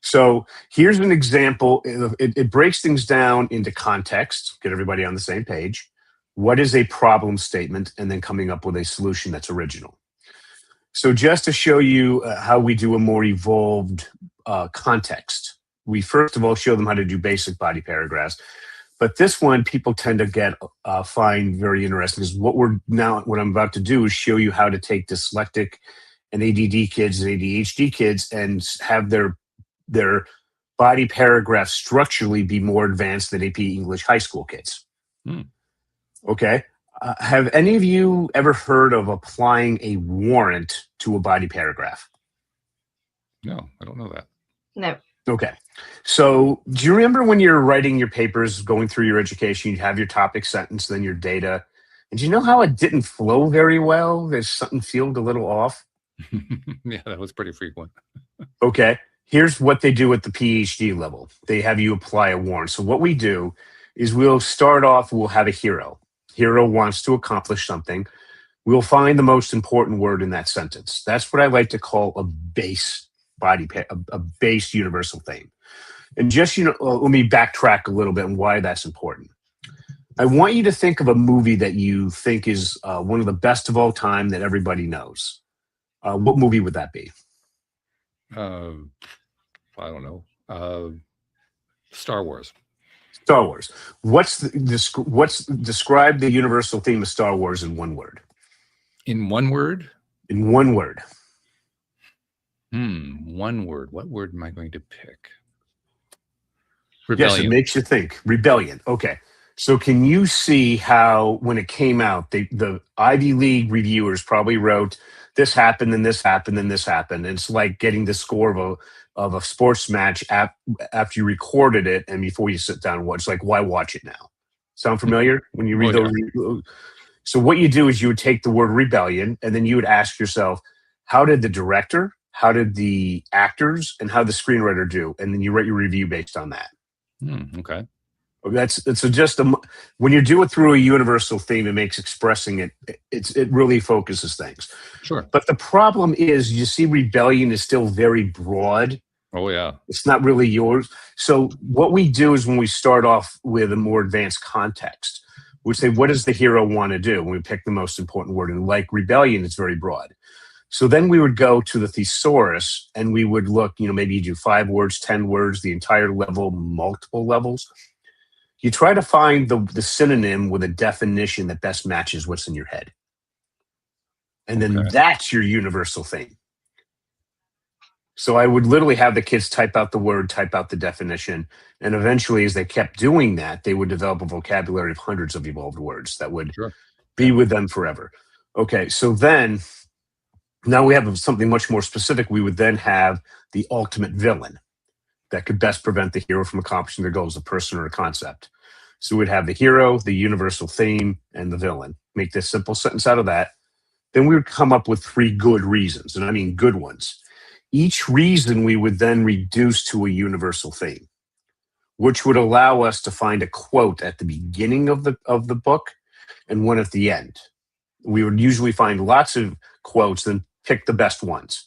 [SPEAKER 3] So here's an example. It breaks things down into context, get everybody on the same page. What is a problem statement? And then coming up with a solution that's original. So just to show you how we do a more evolved context, we first of all show them how to do basic body paragraphs. But this one, people tend to find very interesting, is what I'm about to do is show you how to take dyslexic and ADD kids and ADHD kids and have their body paragraphs structurally be more advanced than AP English high school kids. Okay. Have any of you ever heard of applying a warrant to a body paragraph?
[SPEAKER 1] No, I don't know that.
[SPEAKER 2] No.
[SPEAKER 3] Okay. So do you remember when you're writing your papers, going through your education, you have your topic sentence, then your data, and do you know how it didn't flow very well? There's something felt a little off.
[SPEAKER 1] Yeah, that was pretty frequent.
[SPEAKER 3] Okay. Here's what they do at the PhD level. They have you apply a warrant. So what we do is we'll have a hero. Hero wants to accomplish something. We'll find the most important word in that sentence. That's what I like to call a base a base universal theme. And just, let me backtrack a little bit on why that's important. I want you to think of a movie that you think is one of the best of all time that everybody knows. What movie would that be?
[SPEAKER 1] I don't know. Star Wars.
[SPEAKER 3] Star Wars. Describe the universal theme of Star Wars in one word?
[SPEAKER 1] In one word?
[SPEAKER 3] In one word.
[SPEAKER 1] One word. What word am I going to pick? Rebellion.
[SPEAKER 3] Yes, it makes you think. Rebellion. Okay. So can you see how when it came out, the Ivy League reviewers probably wrote, this happened, and this happened, and this happened. And it's like getting the score of a sports match after you recorded it and before you sit down and watch. It's like, why watch it now? Sound familiar when you read
[SPEAKER 1] Oh,
[SPEAKER 3] those? So what you do is you would take the word rebellion, and then you would ask yourself, how did the director, how did the actors, and how did the screenwriter do? And then you write your review based on that.
[SPEAKER 1] Okay.
[SPEAKER 3] It's just when you do it through a universal theme, it makes expressing it really focuses things.
[SPEAKER 1] Sure.
[SPEAKER 3] But the problem is, you see, rebellion is still very broad.
[SPEAKER 1] Oh, yeah.
[SPEAKER 3] It's not really yours. So what we do is when we start off with a more advanced context, we say, what does the hero want to do? And we pick the most important word. And like rebellion, it's very broad. So then we would go to the thesaurus and we would look, maybe you do 5 words, 10 words, the entire level, multiple levels. You try to find the synonym with a definition that best matches what's in your head. And then that's your universal thing. So I would literally have the kids type out the word, type out the definition. And eventually, as they kept doing that, they would develop a vocabulary of hundreds of evolved words that would be with them forever. Okay, so then now we have something much more specific. We would then have the ultimate villain that could best prevent the hero from accomplishing their goals, a person or a concept. So we'd have the hero, the universal theme, and the villain. Make this simple sentence out of that. Then we would come up with 3 good reasons, and I mean good ones. Each reason we would then reduce to a universal theme, which would allow us to find a quote at the beginning of the book and one at the end. We would usually find lots of quotes, then pick the best ones.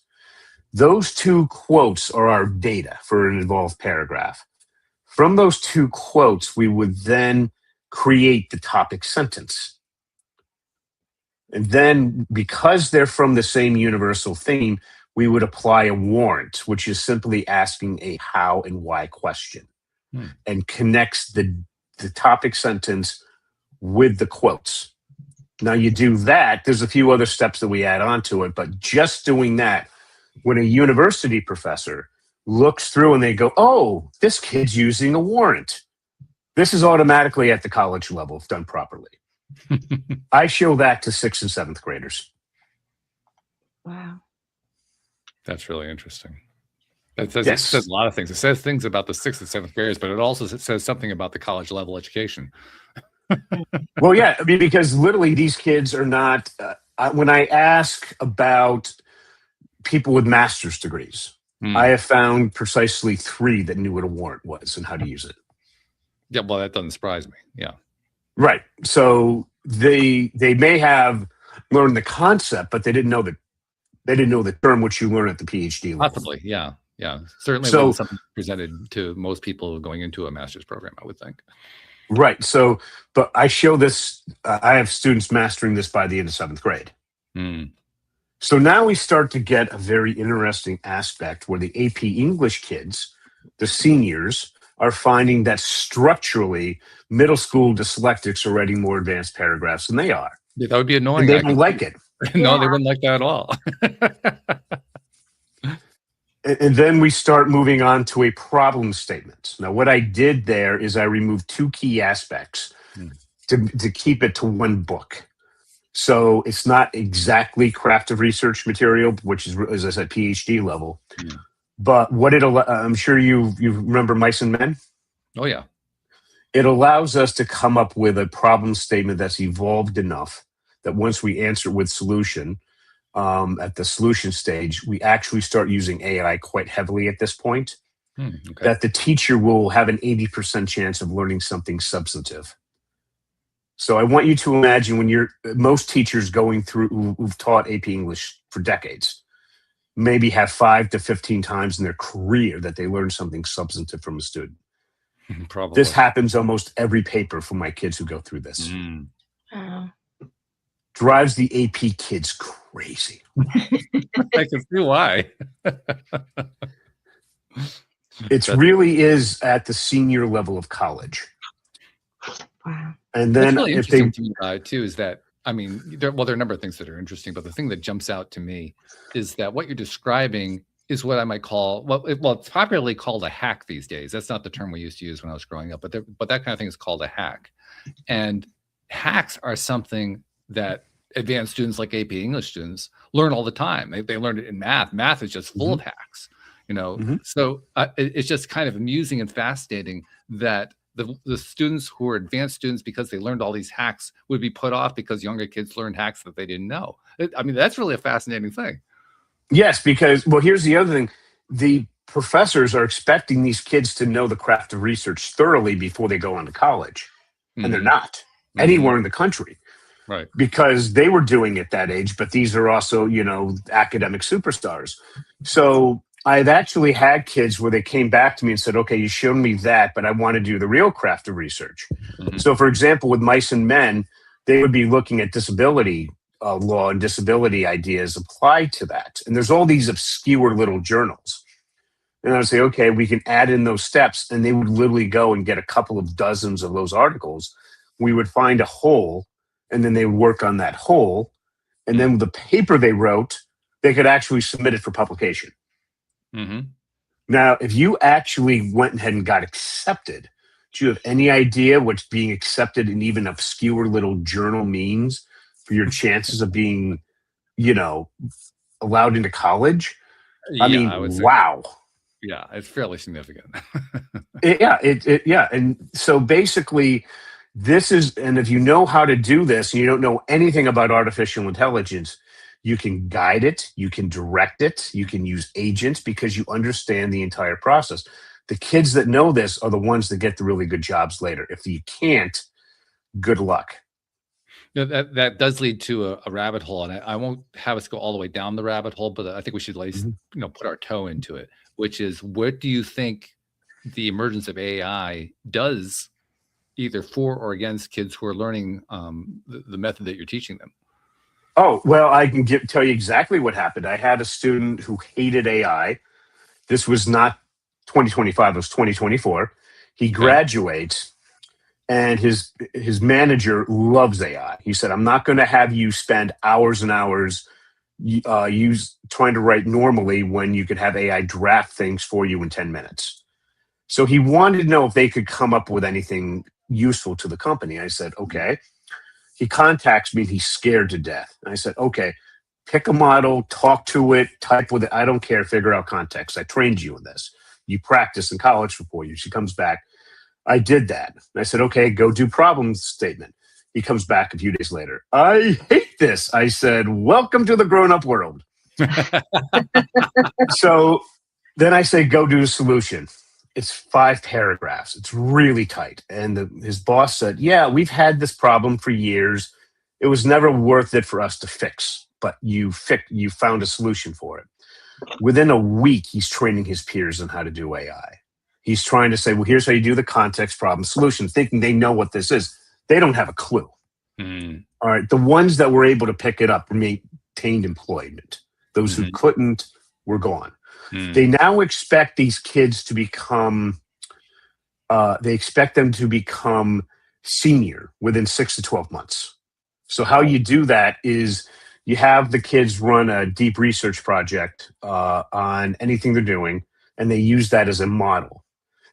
[SPEAKER 3] Those 2 quotes are our data for an involved paragraph. From those 2 quotes, we would then create the topic sentence. And then, because they're from the same universal theme, we would apply a warrant, which is simply asking a how and why question, and connects the topic sentence with the quotes. Now you do that, there's a few other steps that we add on to it, but just doing that, when a university professor looks through and they go, oh, this kid's using a warrant. This is automatically at the college level if done properly. I show that to 6th and 7th graders.
[SPEAKER 2] Wow.
[SPEAKER 1] That's really interesting. It says a lot of things. It says things about the 6th and 7th graders, but it also says something about the college level education.
[SPEAKER 3] Well, yeah, I mean, because literally these kids are not, when I ask about people with master's degrees, I have found precisely 3 that knew what a warrant was and how to use it.
[SPEAKER 1] Yeah, well, that doesn't surprise me. Yeah.
[SPEAKER 3] Right. So they may have learned the concept, but they didn't know the term which you learn at the PhD level.
[SPEAKER 1] Possibly, yeah. Certainly wasn't something presented to most people going into a master's program, I would think.
[SPEAKER 3] Right. So, but I show this, I have students mastering this by the end of 7th grade. So now we start to get a very interesting aspect where the AP English kids, the seniors, are finding that structurally middle school dyslexics are writing more advanced paragraphs than they are.
[SPEAKER 1] Yeah, that would be annoying.
[SPEAKER 3] And they don't like it.
[SPEAKER 1] No, they wouldn't like that at all.
[SPEAKER 3] And then we start moving on to a problem statement. Now, what I did there is I removed 2 key aspects to keep it to 1 book. So it's not exactly craft of research material, which is, as I said, PhD level. But what I'm sure you remember Mice and Men?
[SPEAKER 1] Oh, yeah.
[SPEAKER 3] It allows us to come up with a problem statement that's evolved enough that once we answer with solution, at the solution stage, we actually start using AI quite heavily at this point, that the teacher will have an 80% chance of learning something substantive. So I want you to imagine when most teachers going through who've taught AP English for decades, maybe have 5 to 15 times in their career that they learned something substantive from a student.
[SPEAKER 1] Probably.
[SPEAKER 3] This happens almost every paper for my kids who go through this. Drives the AP kids crazy.
[SPEAKER 1] I can see why.
[SPEAKER 3] It really is at the senior level of college.
[SPEAKER 2] Wow.
[SPEAKER 3] And then
[SPEAKER 1] really
[SPEAKER 3] if they
[SPEAKER 1] interesting to me, too, is that, I mean, there are a number of things that are interesting, but the thing that jumps out to me is that what you're describing is what I might call, well, it's popularly called a hack these days. That's not the term we used to use when I was growing up, but that kind of thing is called a hack. And hacks are something that advanced students like AP English students learn all the time. They learn it in math. Math is just full of hacks, you know. So it's just kind of amusing and fascinating that the students who are advanced students, because they learned all these hacks, would be put off because younger kids learned hacks that they didn't know. I mean, that's really a fascinating thing.
[SPEAKER 3] Yes, because, well, here's the other thing. The professors are expecting these kids to know the craft of research thoroughly before they go on to college. And they're not anywhere in the country.
[SPEAKER 1] Right.
[SPEAKER 3] Because they were doing it that age, but these are also, you know, academic superstars. So I've actually had kids where they came back to me and said, okay, you showed me that, but I want to do the real craft of research. So, for example, with Mice and Men, they would be looking at disability law and disability ideas applied to that. And there's all these obscure little journals. And I would say, okay, we can add in those steps. And they would literally go and get a couple of dozens of those articles. We would find a hole, and then they would work on that hole. And then the paper they wrote, they could actually submit it for publication. Now, if you actually went ahead and got accepted, do you have any idea what being accepted in even obscure little journal means for your chances of being, you know, allowed into college? I mean, wow.
[SPEAKER 1] Yeah, it's fairly significant.
[SPEAKER 3] Yeah. And so basically, this is, and if you know how to do this and you don't know anything about artificial intelligence, you can guide it, you can direct it, you can use agents because you understand the entire process. The kids that know this are the ones that get the really good jobs later. If you can't, good luck.
[SPEAKER 1] That does lead to a rabbit hole, and I won't have us go all the way down the rabbit hole, but I think we should at least put our toe into it, which is, what do you think the emergence of AI does either for or against kids who are learning the method that you're teaching them?
[SPEAKER 3] Oh, well, I can tell you exactly what happened. I had a student who hated AI. This was not 2025, it was 2024. He graduates, and his manager loves AI. He said, I'm not going to have you spend hours and hours trying to write normally when you could have AI draft things for you in 10 minutes. So he wanted to know if they could come up with anything useful to the company. I said, okay. He contacts me, he's scared to death. And I said, okay, pick a model, talk to it, type with it. I don't care, figure out context. I trained you in this. You practice in college for 4 years. She comes back. I did that. And I said, okay, go do problem statement. He comes back a few days later. I hate this. I said, welcome to the grown-up world. So then I say, go do a solution. It's 5 paragraphs. It's really tight. And his boss said, yeah, we've had this problem for years. It was never worth it for us to fix, but you found a solution for it. Within a week, he's training his peers on how to do AI. He's trying to say, well, here's how you do the context, problem, solution, thinking they know what this is. They don't have a clue. All right. The ones that were able to pick it up maintained employment. Those who couldn't were gone. They now expect these kids to become, senior within 6 to 12 months. So how you do that is you have the kids run a deep research project on anything they're doing, and they use that as a model.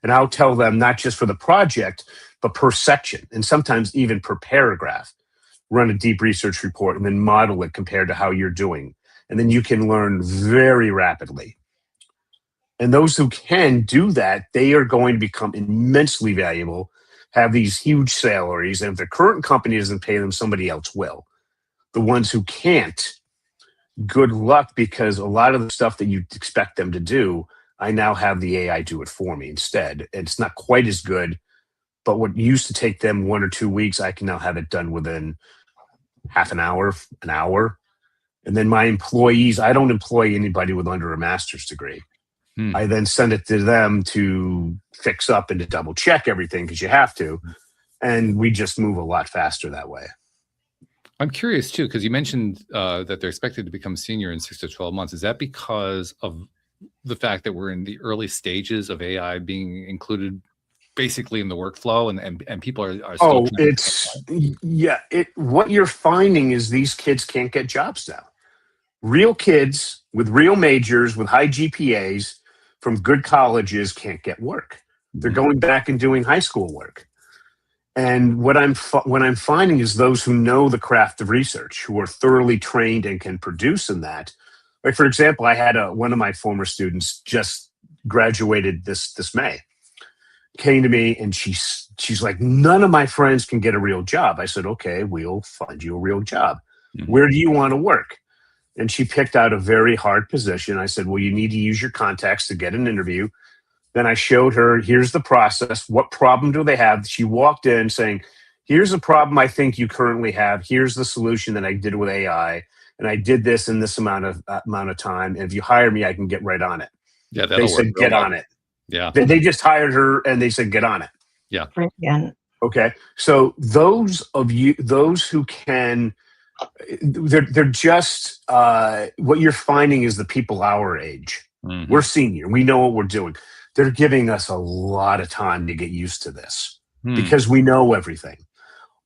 [SPEAKER 3] And I'll tell them not just for the project, but per section, and sometimes even per paragraph, run a deep research report and then model it compared to how you're doing. And then you can learn very rapidly. And those who can do that, they are going to become immensely valuable, have these huge salaries. And if their current company doesn't pay them, somebody else will. The ones who can't, good luck, because a lot of the stuff that you expect them to do, I now have the AI do it for me instead. It's not quite as good, but what used to take them 1 or 2 weeks, I can now have it done within half an hour, an hour. And then my employees, I don't employ anybody with under a master's degree. I then send it to them to fix up and to double check everything, because you have to. And we just move a lot faster that way.
[SPEAKER 1] I'm curious too, because you mentioned that they're expected to become senior in 6 to 12 months. Is that because of the fact that we're in the early stages of AI being included basically in the workflow, and people are still
[SPEAKER 3] what you're finding is these kids can't get jobs now. Real kids with real majors, with high GPAs from good colleges can't get work. They're going back and doing high school work. And what I'm finding is those who know the craft of research, who are thoroughly trained and can produce in that. Like, for example, I had one of my former students just graduated this May, came to me and she's like, none of my friends can get a real job. I said, okay, we'll find you a real job. Where do you want to work? And she picked out a very hard position. I said, well, you need to use your contacts to get an interview. Then I showed her, here's the process. What problem do they have? She walked in saying, here's a problem I think you currently have. Here's the solution that I did with AI. And I did this in this amount of time. And if you hire me, I can get right on it.
[SPEAKER 1] Yeah,
[SPEAKER 3] they said, get on it.
[SPEAKER 1] Yeah.
[SPEAKER 3] They just hired her and they said, get on it.
[SPEAKER 1] Yeah.
[SPEAKER 2] Brilliant.
[SPEAKER 3] Okay. So those who can, they're just, what you're finding is the people our age. We're senior. We know what we're doing. They're giving us a lot of time to get used to this because we know everything.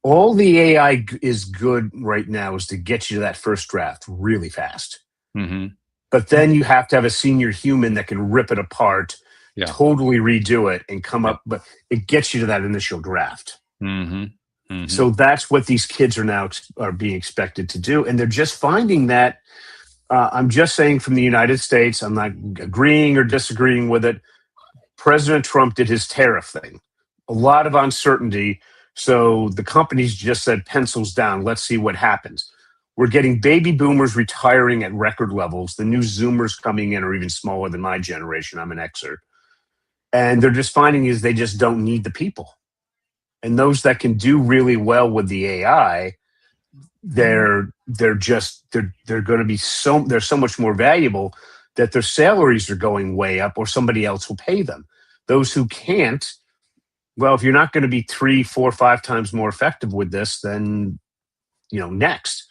[SPEAKER 3] All the AI is good right now is to get you to that first draft really fast. But then you have to have a senior human that can rip it apart, totally redo it and come up, but it gets you to that initial draft. So that's what these kids are being expected to do. And they're just finding that, I'm just saying from the United States, I'm not agreeing or disagreeing with it. President Trump did his tariff thing, a lot of uncertainty. So the companies just said, pencils down, let's see what happens. We're getting baby boomers retiring at record levels. The new Zoomers coming in are even smaller than my generation. I'm an Xer. And they're just finding is they just don't need the people. And those that can do really well with the AI, they're going to be they're so much more valuable that their salaries are going way up or somebody else will pay them. Those who can't, well, if you're not going to be 3, 4, 5 times more effective with this, then, next.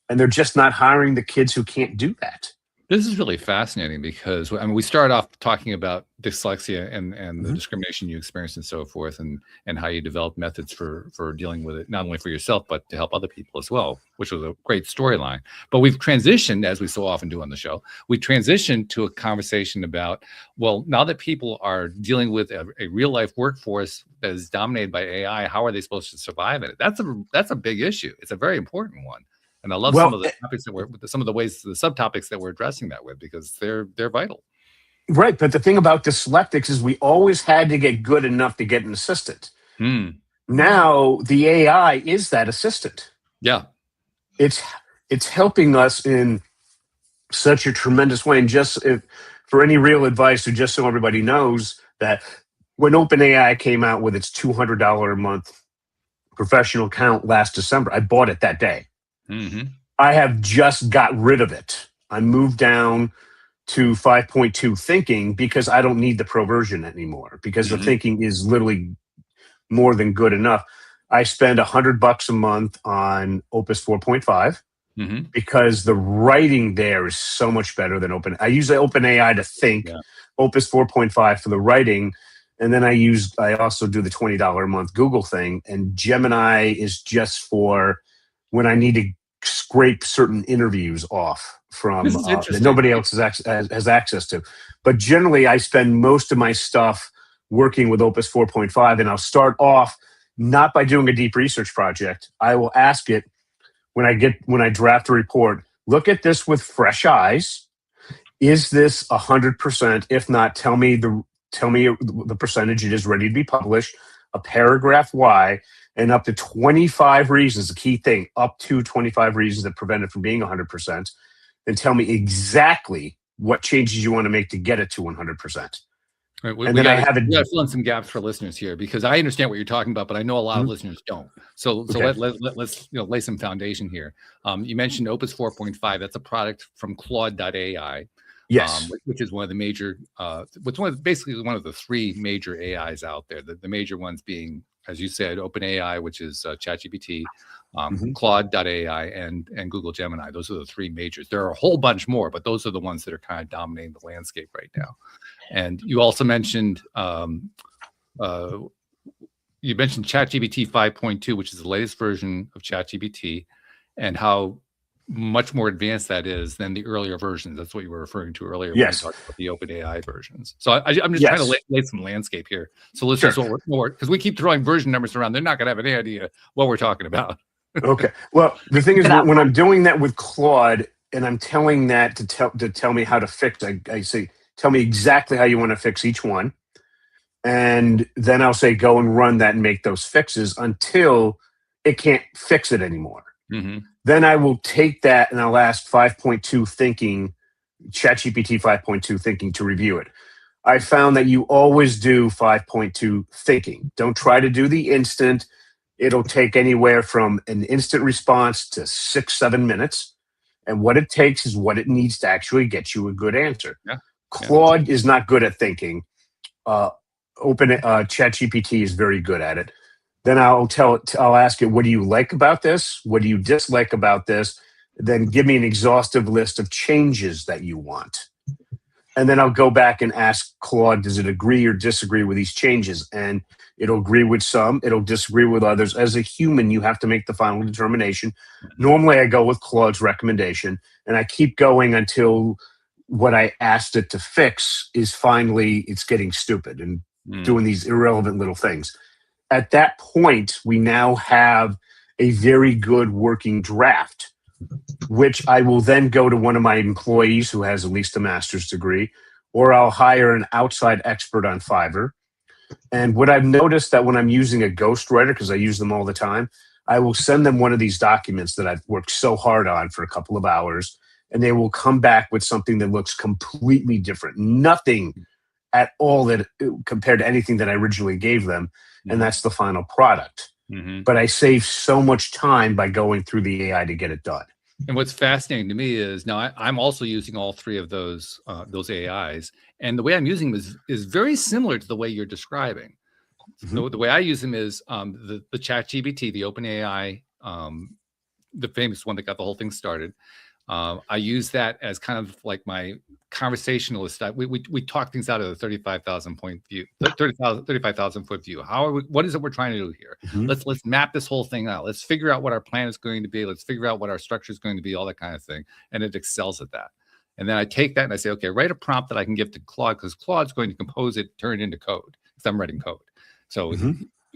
[SPEAKER 3] And they're just not hiring the kids who can't do that.
[SPEAKER 1] This is really fascinating because we started off talking about dyslexia and the discrimination you experienced and so forth, and how you developed methods for dealing with it, not only for yourself, but to help other people as well, which was a great storyline. But we've transitioned, as we so often do on the show, we transitioned to a conversation about, well, now that people are dealing with a real life workforce that is dominated by AI, how are they supposed to survive in it? That's a big issue. It's a very important one. And I love some of the topics some of the ways, the subtopics that we're addressing that with, because they're vital.
[SPEAKER 3] Right. But the thing about dyslexics is we always had to get good enough to get an assistant. Now the AI is that assistant.
[SPEAKER 1] Yeah.
[SPEAKER 3] It's helping us in such a tremendous way. And for any real advice, or just so everybody knows that when OpenAI came out with its $200 a month professional account last December, I bought it that day. I have just got rid of it. I moved down to 5.2 thinking because I don't need the pro version anymore, because the thinking is literally more than good enough. I spend $100 a month on Opus 4.5 because the writing there is so much better than I use OpenAI to think, Opus 4.5 for the writing. And then I also do the $20 a month Google thing, and Gemini is just for when I need to scrape certain interviews off from that nobody else has access to. But generally, I spend most of my stuff working with Opus 4.5, and I'll start off not by doing a deep research project. I will ask it when I draft a report, look at this with fresh eyes. Is this 100%? If not, tell me the percentage it is ready to be published, a paragraph why, and up to 25 reasons, the key thing, up to 25 reasons that prevent it from being 100%, and tell me exactly what changes you want to make to get it to 100%.
[SPEAKER 1] Right, we gotta fill in some gaps for listeners here, because I understand what you're talking about, but I know a lot of listeners don't. So let's lay some foundation here. You mentioned Opus 4.5. That's a product from Claude.ai.
[SPEAKER 3] Yes,
[SPEAKER 1] which is one of the major, basically one of the 3 major AIs out there. The major ones being, as you said, OpenAI, which is ChatGPT, Claude.ai, and Google Gemini. Those are the 3 majors. There are a whole bunch more, but those are the ones that are kind of dominating the landscape right now. And you also mentioned ChatGPT 5.2, which is the latest version of ChatGPT, and how much more advanced that is than the earlier versions. That's what you were referring to earlier when you
[SPEAKER 3] Yes.
[SPEAKER 1] talked about the OpenAI versions. So I'm just
[SPEAKER 3] Yes.
[SPEAKER 1] trying to lay some landscape here. So listeners,
[SPEAKER 3] Sure.
[SPEAKER 1] because we keep throwing version numbers around, they're not going to have any idea what we're talking about.
[SPEAKER 3] Okay. Well, the thing is, when I'm doing that with Claude and I'm telling that to tell me how to fix, I say, tell me exactly how you want to fix each one. And then I'll say, go and run that and make those fixes until it can't fix it anymore.
[SPEAKER 1] Mm-hmm.
[SPEAKER 3] Then I will take that and I'll ask 5.2 thinking, ChatGPT 5.2 thinking to review it. I found that you always do 5.2 thinking. Don't try to do the instant. It'll take anywhere from an instant response to 6-7 minutes. And what it takes is what it needs to actually get you a good answer.
[SPEAKER 1] Yeah.
[SPEAKER 3] Claude is not good at thinking. ChatGPT is very good at it. Then I'll ask it, what do you like about this? What do you dislike about this? Then give me an exhaustive list of changes that you want. And then I'll go back and ask Claude, does it agree or disagree with these changes? And it'll agree with some, it'll disagree with others. As a human, you have to make the final determination. Normally, I go with Claude's recommendation, and I keep going until what I asked it to fix is finally, it's getting stupid and doing these irrelevant little things. At that point, we now have a very good working draft, which I will then go to one of my employees who has at least a master's degree, or I'll hire an outside expert on Fiverr. And what I've noticed that when I'm using a ghostwriter, because I use them all the time, I will send them one of these documents that I've worked so hard on for a couple of hours, and they will come back with something that looks completely different. Nothing at all that compared to anything that I originally gave them. And that's the final product.
[SPEAKER 1] Mm-hmm.
[SPEAKER 3] But I save so much time by going through the AI to get it done.
[SPEAKER 1] And what's fascinating to me is now I'm also using all three of those AIs, and the way I'm using them is very similar to the way you're describing.
[SPEAKER 3] Mm-hmm.
[SPEAKER 1] So the way I use them is the ChatGPT, the OpenAI, the famous one that got the whole thing started. I use that as kind of like my conversationalist. We talk things out of the 35,000 point view, 35,000 foot view. What is it we're trying to do here?
[SPEAKER 3] Mm-hmm.
[SPEAKER 1] Let's map this whole thing out. Let's figure out what our plan is going to be. Let's figure out what our structure is going to be, all that kind of thing. And it excels at that. And then I take that and I say, okay, write a prompt that I can give to Claude, because Claude's going to compose it, turn it into code, because I'm writing code. So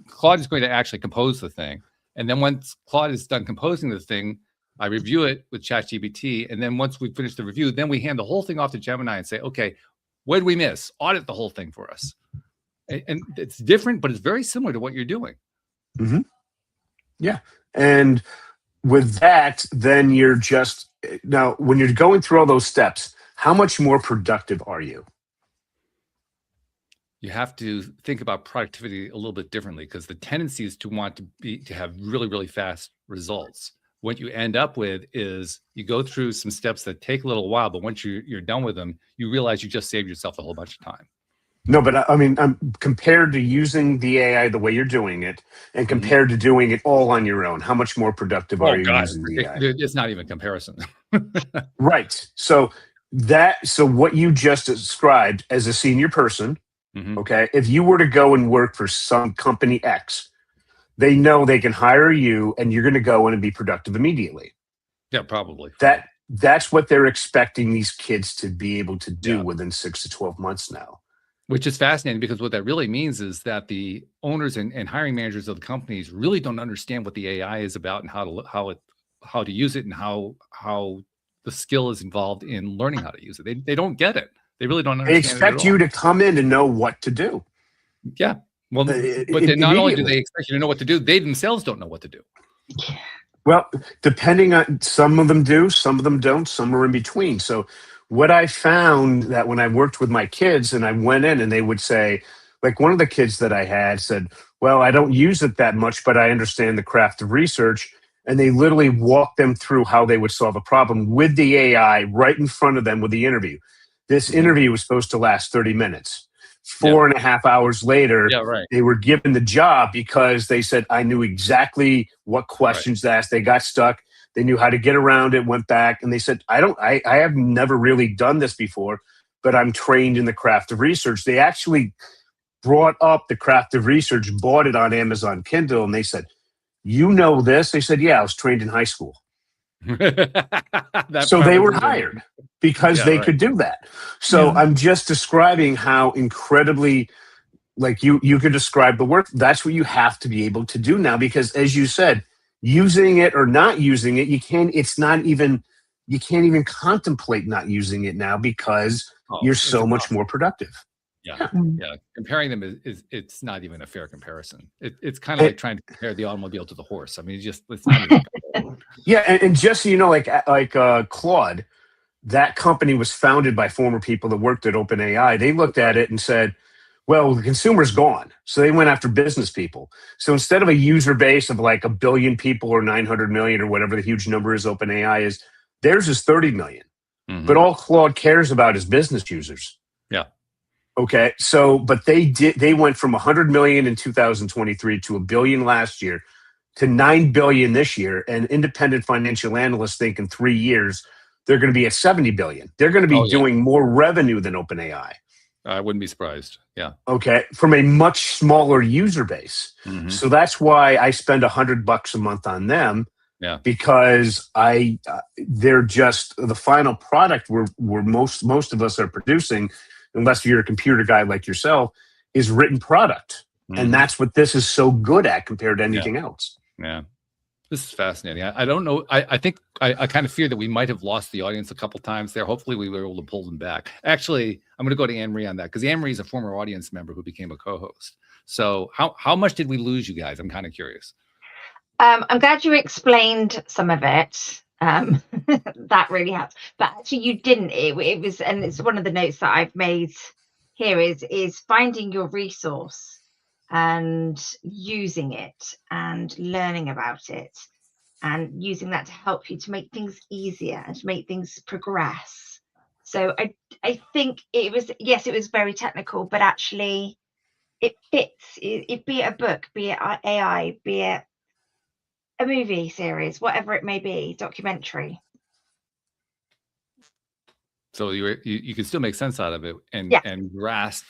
[SPEAKER 1] Claude is going to actually compose the thing. And then once Claude is done composing the thing, I review it with ChatGPT, and then once we finish the review, then we hand the whole thing off to Gemini and say, okay, what did we miss? Audit the whole thing for us. And it's different, but it's very similar to what you're doing.
[SPEAKER 3] Mm-hmm. Yeah. And with that, then you're just, now when you're going through all those steps, how much more productive are you?
[SPEAKER 1] You have to think about productivity a little bit differently, because the tendency is to want to have really, really fast results. What you end up with is you go through some steps that take a little while, but once you're done with them, you realize you just saved yourself a whole bunch of time.
[SPEAKER 3] No, but I mean, compared to using the AI the way you're doing it, and compared to doing it all on your own, how much more productive are you using the AI?
[SPEAKER 1] It's not even comparison.
[SPEAKER 3] Right. So what you just described as a senior person, okay, if you were to go and work for some company X, they know they can hire you and you're going to go in and be productive immediately.
[SPEAKER 1] Yeah, probably.
[SPEAKER 3] That's what they're expecting these kids to be able to do within 6 to 12 months now.
[SPEAKER 1] Which is fascinating, because what that really means is that the owners and hiring managers of the companies really don't understand what the AI is about and how to use it, and how the skill is involved in learning how to use it. They don't get it. They really don't understand.
[SPEAKER 3] They expect you to come in and know what to do.
[SPEAKER 1] Yeah. Well, but then not only do they expect you to know what to do, they themselves don't know what to do.
[SPEAKER 3] Well, depending on, some of them do, some of them don't, some are in between. So what I found that when I worked with my kids and I went in and they would say, like one of the kids that I had said, well, I don't use it that much, but I understand the craft of research. And they literally walked them through how they would solve a problem with the AI right in front of them with the interview. This interview was supposed to last 30 minutes. 4.5 hours later, they were given the job because they said, I knew exactly what questions to ask. They got stuck. They knew how to get around it, went back, and they said, I have never really done this before, but I'm trained in the craft of research. They actually brought up the craft of research, bought it on Amazon Kindle, and they said, you know this? They said, yeah, I was trained in high school.
[SPEAKER 1] That
[SPEAKER 3] So
[SPEAKER 1] part
[SPEAKER 3] they
[SPEAKER 1] was
[SPEAKER 3] were
[SPEAKER 1] even-
[SPEAKER 3] hired because
[SPEAKER 1] Yeah,
[SPEAKER 3] they
[SPEAKER 1] right.
[SPEAKER 3] could do that. So
[SPEAKER 2] Yeah.
[SPEAKER 3] I'm just describing how incredibly, like you could describe the work. That's what you have to be able to do now, because as you said, using it or not using it, you can't even contemplate not using it now because
[SPEAKER 1] Oh,
[SPEAKER 3] you're
[SPEAKER 1] it's
[SPEAKER 3] so much
[SPEAKER 1] impossible.
[SPEAKER 3] more productive.
[SPEAKER 1] Yeah.
[SPEAKER 2] Mm.
[SPEAKER 1] Yeah. Comparing them is it's not even a fair comparison. It's kind of
[SPEAKER 3] And-
[SPEAKER 1] like trying to compare the automobile to the horse. I mean, it's not even comparable.
[SPEAKER 3] Yeah, and just so you know, like Claude, that company was founded by former people that worked at OpenAI. They looked at it and said, well, the consumer's gone. So they went after business people. So instead of a user base of like 1 billion people or 900 million or whatever the huge number is OpenAI is, theirs is 30 million.
[SPEAKER 1] Mhm.
[SPEAKER 3] But all Claude cares about is business users.
[SPEAKER 1] Yeah.
[SPEAKER 3] Okay. So, but they went from 100 million in 2023 to 1 billion last year to 9 billion this year. And independent financial analysts think in 3 years, they're going to be at 70 billion. They're going to be
[SPEAKER 1] Oh, yeah.
[SPEAKER 3] doing more revenue than OpenAI.
[SPEAKER 1] I wouldn't be surprised. Yeah.
[SPEAKER 3] Okay, from a much smaller user base.
[SPEAKER 1] Mhm.
[SPEAKER 3] So that's why I spend $100 a month on them.
[SPEAKER 1] Yeah.
[SPEAKER 3] Because they're just the final product we're most of us are producing, unless you're a computer guy like yourself, is written product.
[SPEAKER 1] Mhm.
[SPEAKER 3] And that's what this is so good at compared to anything else.
[SPEAKER 1] Yeah. This is fascinating. I don't know. I think I kind of fear that we might have lost the audience a couple times there. Hopefully we were able to pull them back. Actually, I'm going to go to Anne-Marie on that, because Anne-Marie is a former audience member who became a co-host. So how much did we lose you guys? I'm kind of curious.
[SPEAKER 2] I'm glad you explained some of it. That really helps. But actually, you didn't. It was, and it's one of the notes that I've made here is finding your resource and using it and learning about it and using that to help you to make things easier and to make things progress. So I think it was, yes, it was very technical, but actually it fits. It be it a book, be it AI, be it a movie series, whatever it may be, documentary.
[SPEAKER 1] So you could still make sense out of it
[SPEAKER 2] Yeah.
[SPEAKER 1] and grasp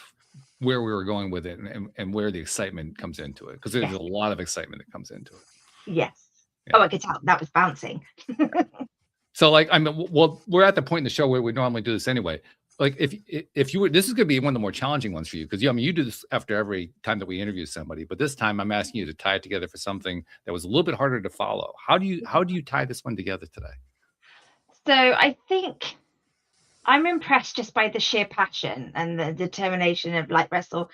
[SPEAKER 1] where we were going with it and where the excitement comes into it, because there's
[SPEAKER 2] Yeah.
[SPEAKER 1] a lot of excitement that comes into it.
[SPEAKER 2] Yes.
[SPEAKER 1] Yeah.
[SPEAKER 2] Oh, I could tell that was bouncing.
[SPEAKER 1] So like, I mean, well, we're at the point in the show where we normally do this anyway. Like if you were, this is going to be one of the more challenging ones for you, because I mean, you do this after every time that we interview somebody, but this time I'm asking you to tie it together for something that was a little bit harder to follow. How do you tie this one together today?
[SPEAKER 2] So I think I'm impressed just by the sheer passion and the determination of, like, Russell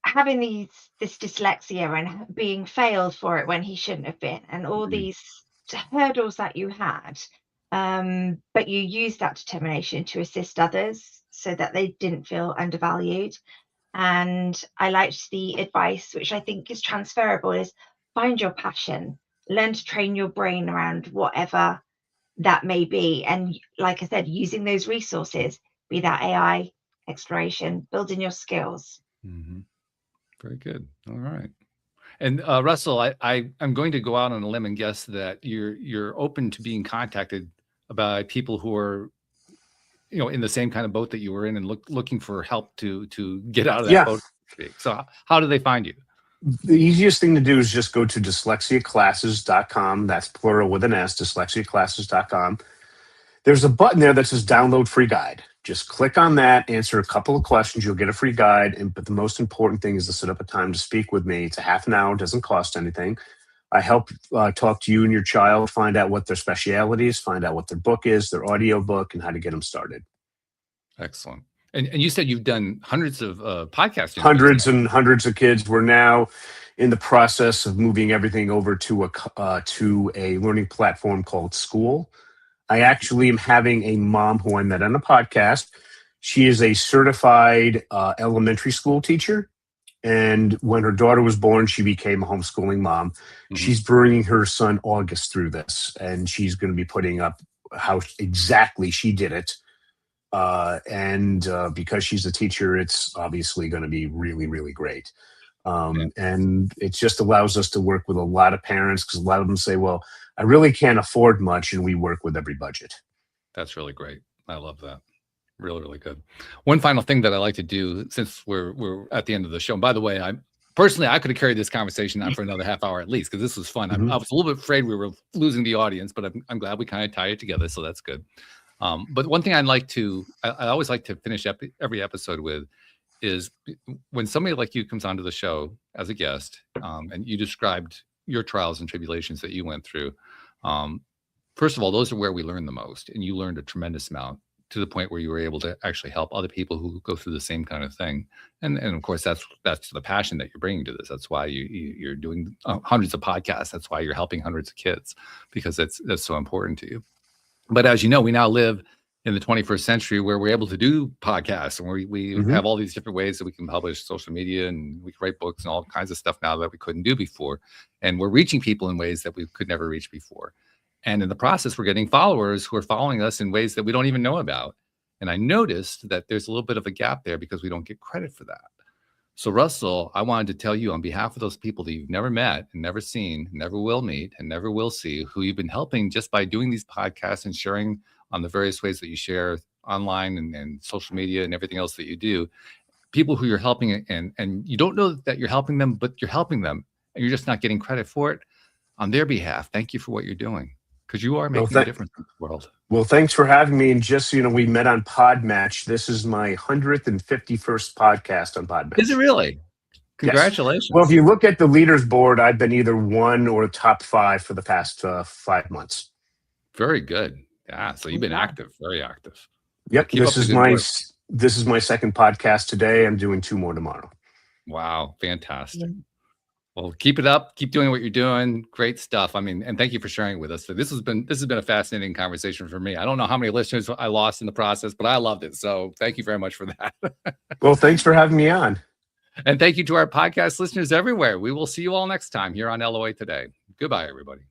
[SPEAKER 2] having this dyslexia and being failed for it when he shouldn't have been, and all these hurdles that you had, but you used that determination to assist others so that they didn't feel undervalued. And I liked the advice, which I think is transferable, is find your passion, learn to train your brain around whatever that may be, and like I said, using those resources, be that AI exploration, building your skills.
[SPEAKER 1] Mm-hmm. Very good. All right. And Russell, I'm going to go out on a limb and guess that you're open to being contacted by people who are, in the same kind of boat that you were in and looking for help to get out of that boat. So how do they find you?
[SPEAKER 3] The easiest thing to do is just go to dyslexiaclasses.com. That's plural with an S, dyslexiaclasses.com. There's a button there that says download free guide. Just click on that, answer a couple of questions, you'll get a free guide. But the most important thing is to set up a time to speak with me. It's a half an hour, doesn't cost anything. I help talk to you and your child, find out what their specialty is, find out what their book is, their audio book, and how to get them started.
[SPEAKER 1] Excellent. And you said you've done hundreds of podcasts.
[SPEAKER 3] Hundreds and hundreds of kids. We're now in the process of moving everything over to a learning platform called School. I actually am having a mom who I met on a podcast. She is a certified elementary school teacher. And when her daughter was born, she became a homeschooling mom. Mm-hmm. She's bringing her son August through this, and she's going to be putting up how exactly she did it. And because she's a teacher, it's obviously going to be really, really great. And it just allows us to work with a lot of parents, because a lot of them say, well, I really can't afford much, and we work with every budget.
[SPEAKER 1] That's really great. I love that. Really, really good. One final thing that I like to do, since we're at the end of the show, and by the way, personally, I could have carried this conversation on for another half hour at least, because this was fun. I was a little bit afraid we were losing the audience, but I'm glad we kind of tied it together, so that's good. But one thing I always like to finish every episode with is when somebody like you comes onto the show as a guest, and you described your trials and tribulations that you went through. First of all, those are where we learn the most, and you learned a tremendous amount, to the point where you were able to actually help other people who go through the same kind of thing. And of course, that's the passion that you're bringing to this. That's why you're doing hundreds of podcasts. That's why you're helping hundreds of kids, because that's so important to you. But as you know, we now live in the 21st century where we're able to do podcasts, and we have all these different ways that we can publish social media, and we can write books and all kinds of stuff now that we couldn't do before. And we're reaching people in ways that we could never reach before. And in the process, we're getting followers who are following us in ways that we don't even know about. And I noticed that there's a little bit of a gap there because we don't get credit for that. So Russell, I wanted to tell you on behalf of those people that you've never met and never seen, never will meet and never will see, who you've been helping just by doing these podcasts and sharing on the various ways that you share online and social media and everything else that you do, people who you're helping, and you don't know that you're helping them, but you're helping them and you're just not getting credit for it. On their behalf, thank you for what you're doing, because you are making a difference in the world.
[SPEAKER 3] Well, thanks for having me. And just so you know, we met on Podmatch. This is my 151st podcast on Podmatch.
[SPEAKER 1] Is it really? Congratulations.
[SPEAKER 3] Yes. Well, if you look at the leaders board, I've been either 1 or top 5 for the past 5 months.
[SPEAKER 1] Very good. Yeah. So you've been active, very active.
[SPEAKER 3] Yep. This is my second podcast today. I'm doing 2 more tomorrow.
[SPEAKER 1] Wow. Fantastic. Yeah. Well, keep it up. Keep doing what you're doing. Great stuff. I mean, and thank you for sharing with us. So this has been a fascinating conversation for me. I don't know how many listeners I lost in the process, but I loved it. So thank you very much for that.
[SPEAKER 3] Well, thanks for having me on.
[SPEAKER 1] And thank you to our podcast listeners everywhere. We will see you all next time here on LOA Today. Goodbye, everybody.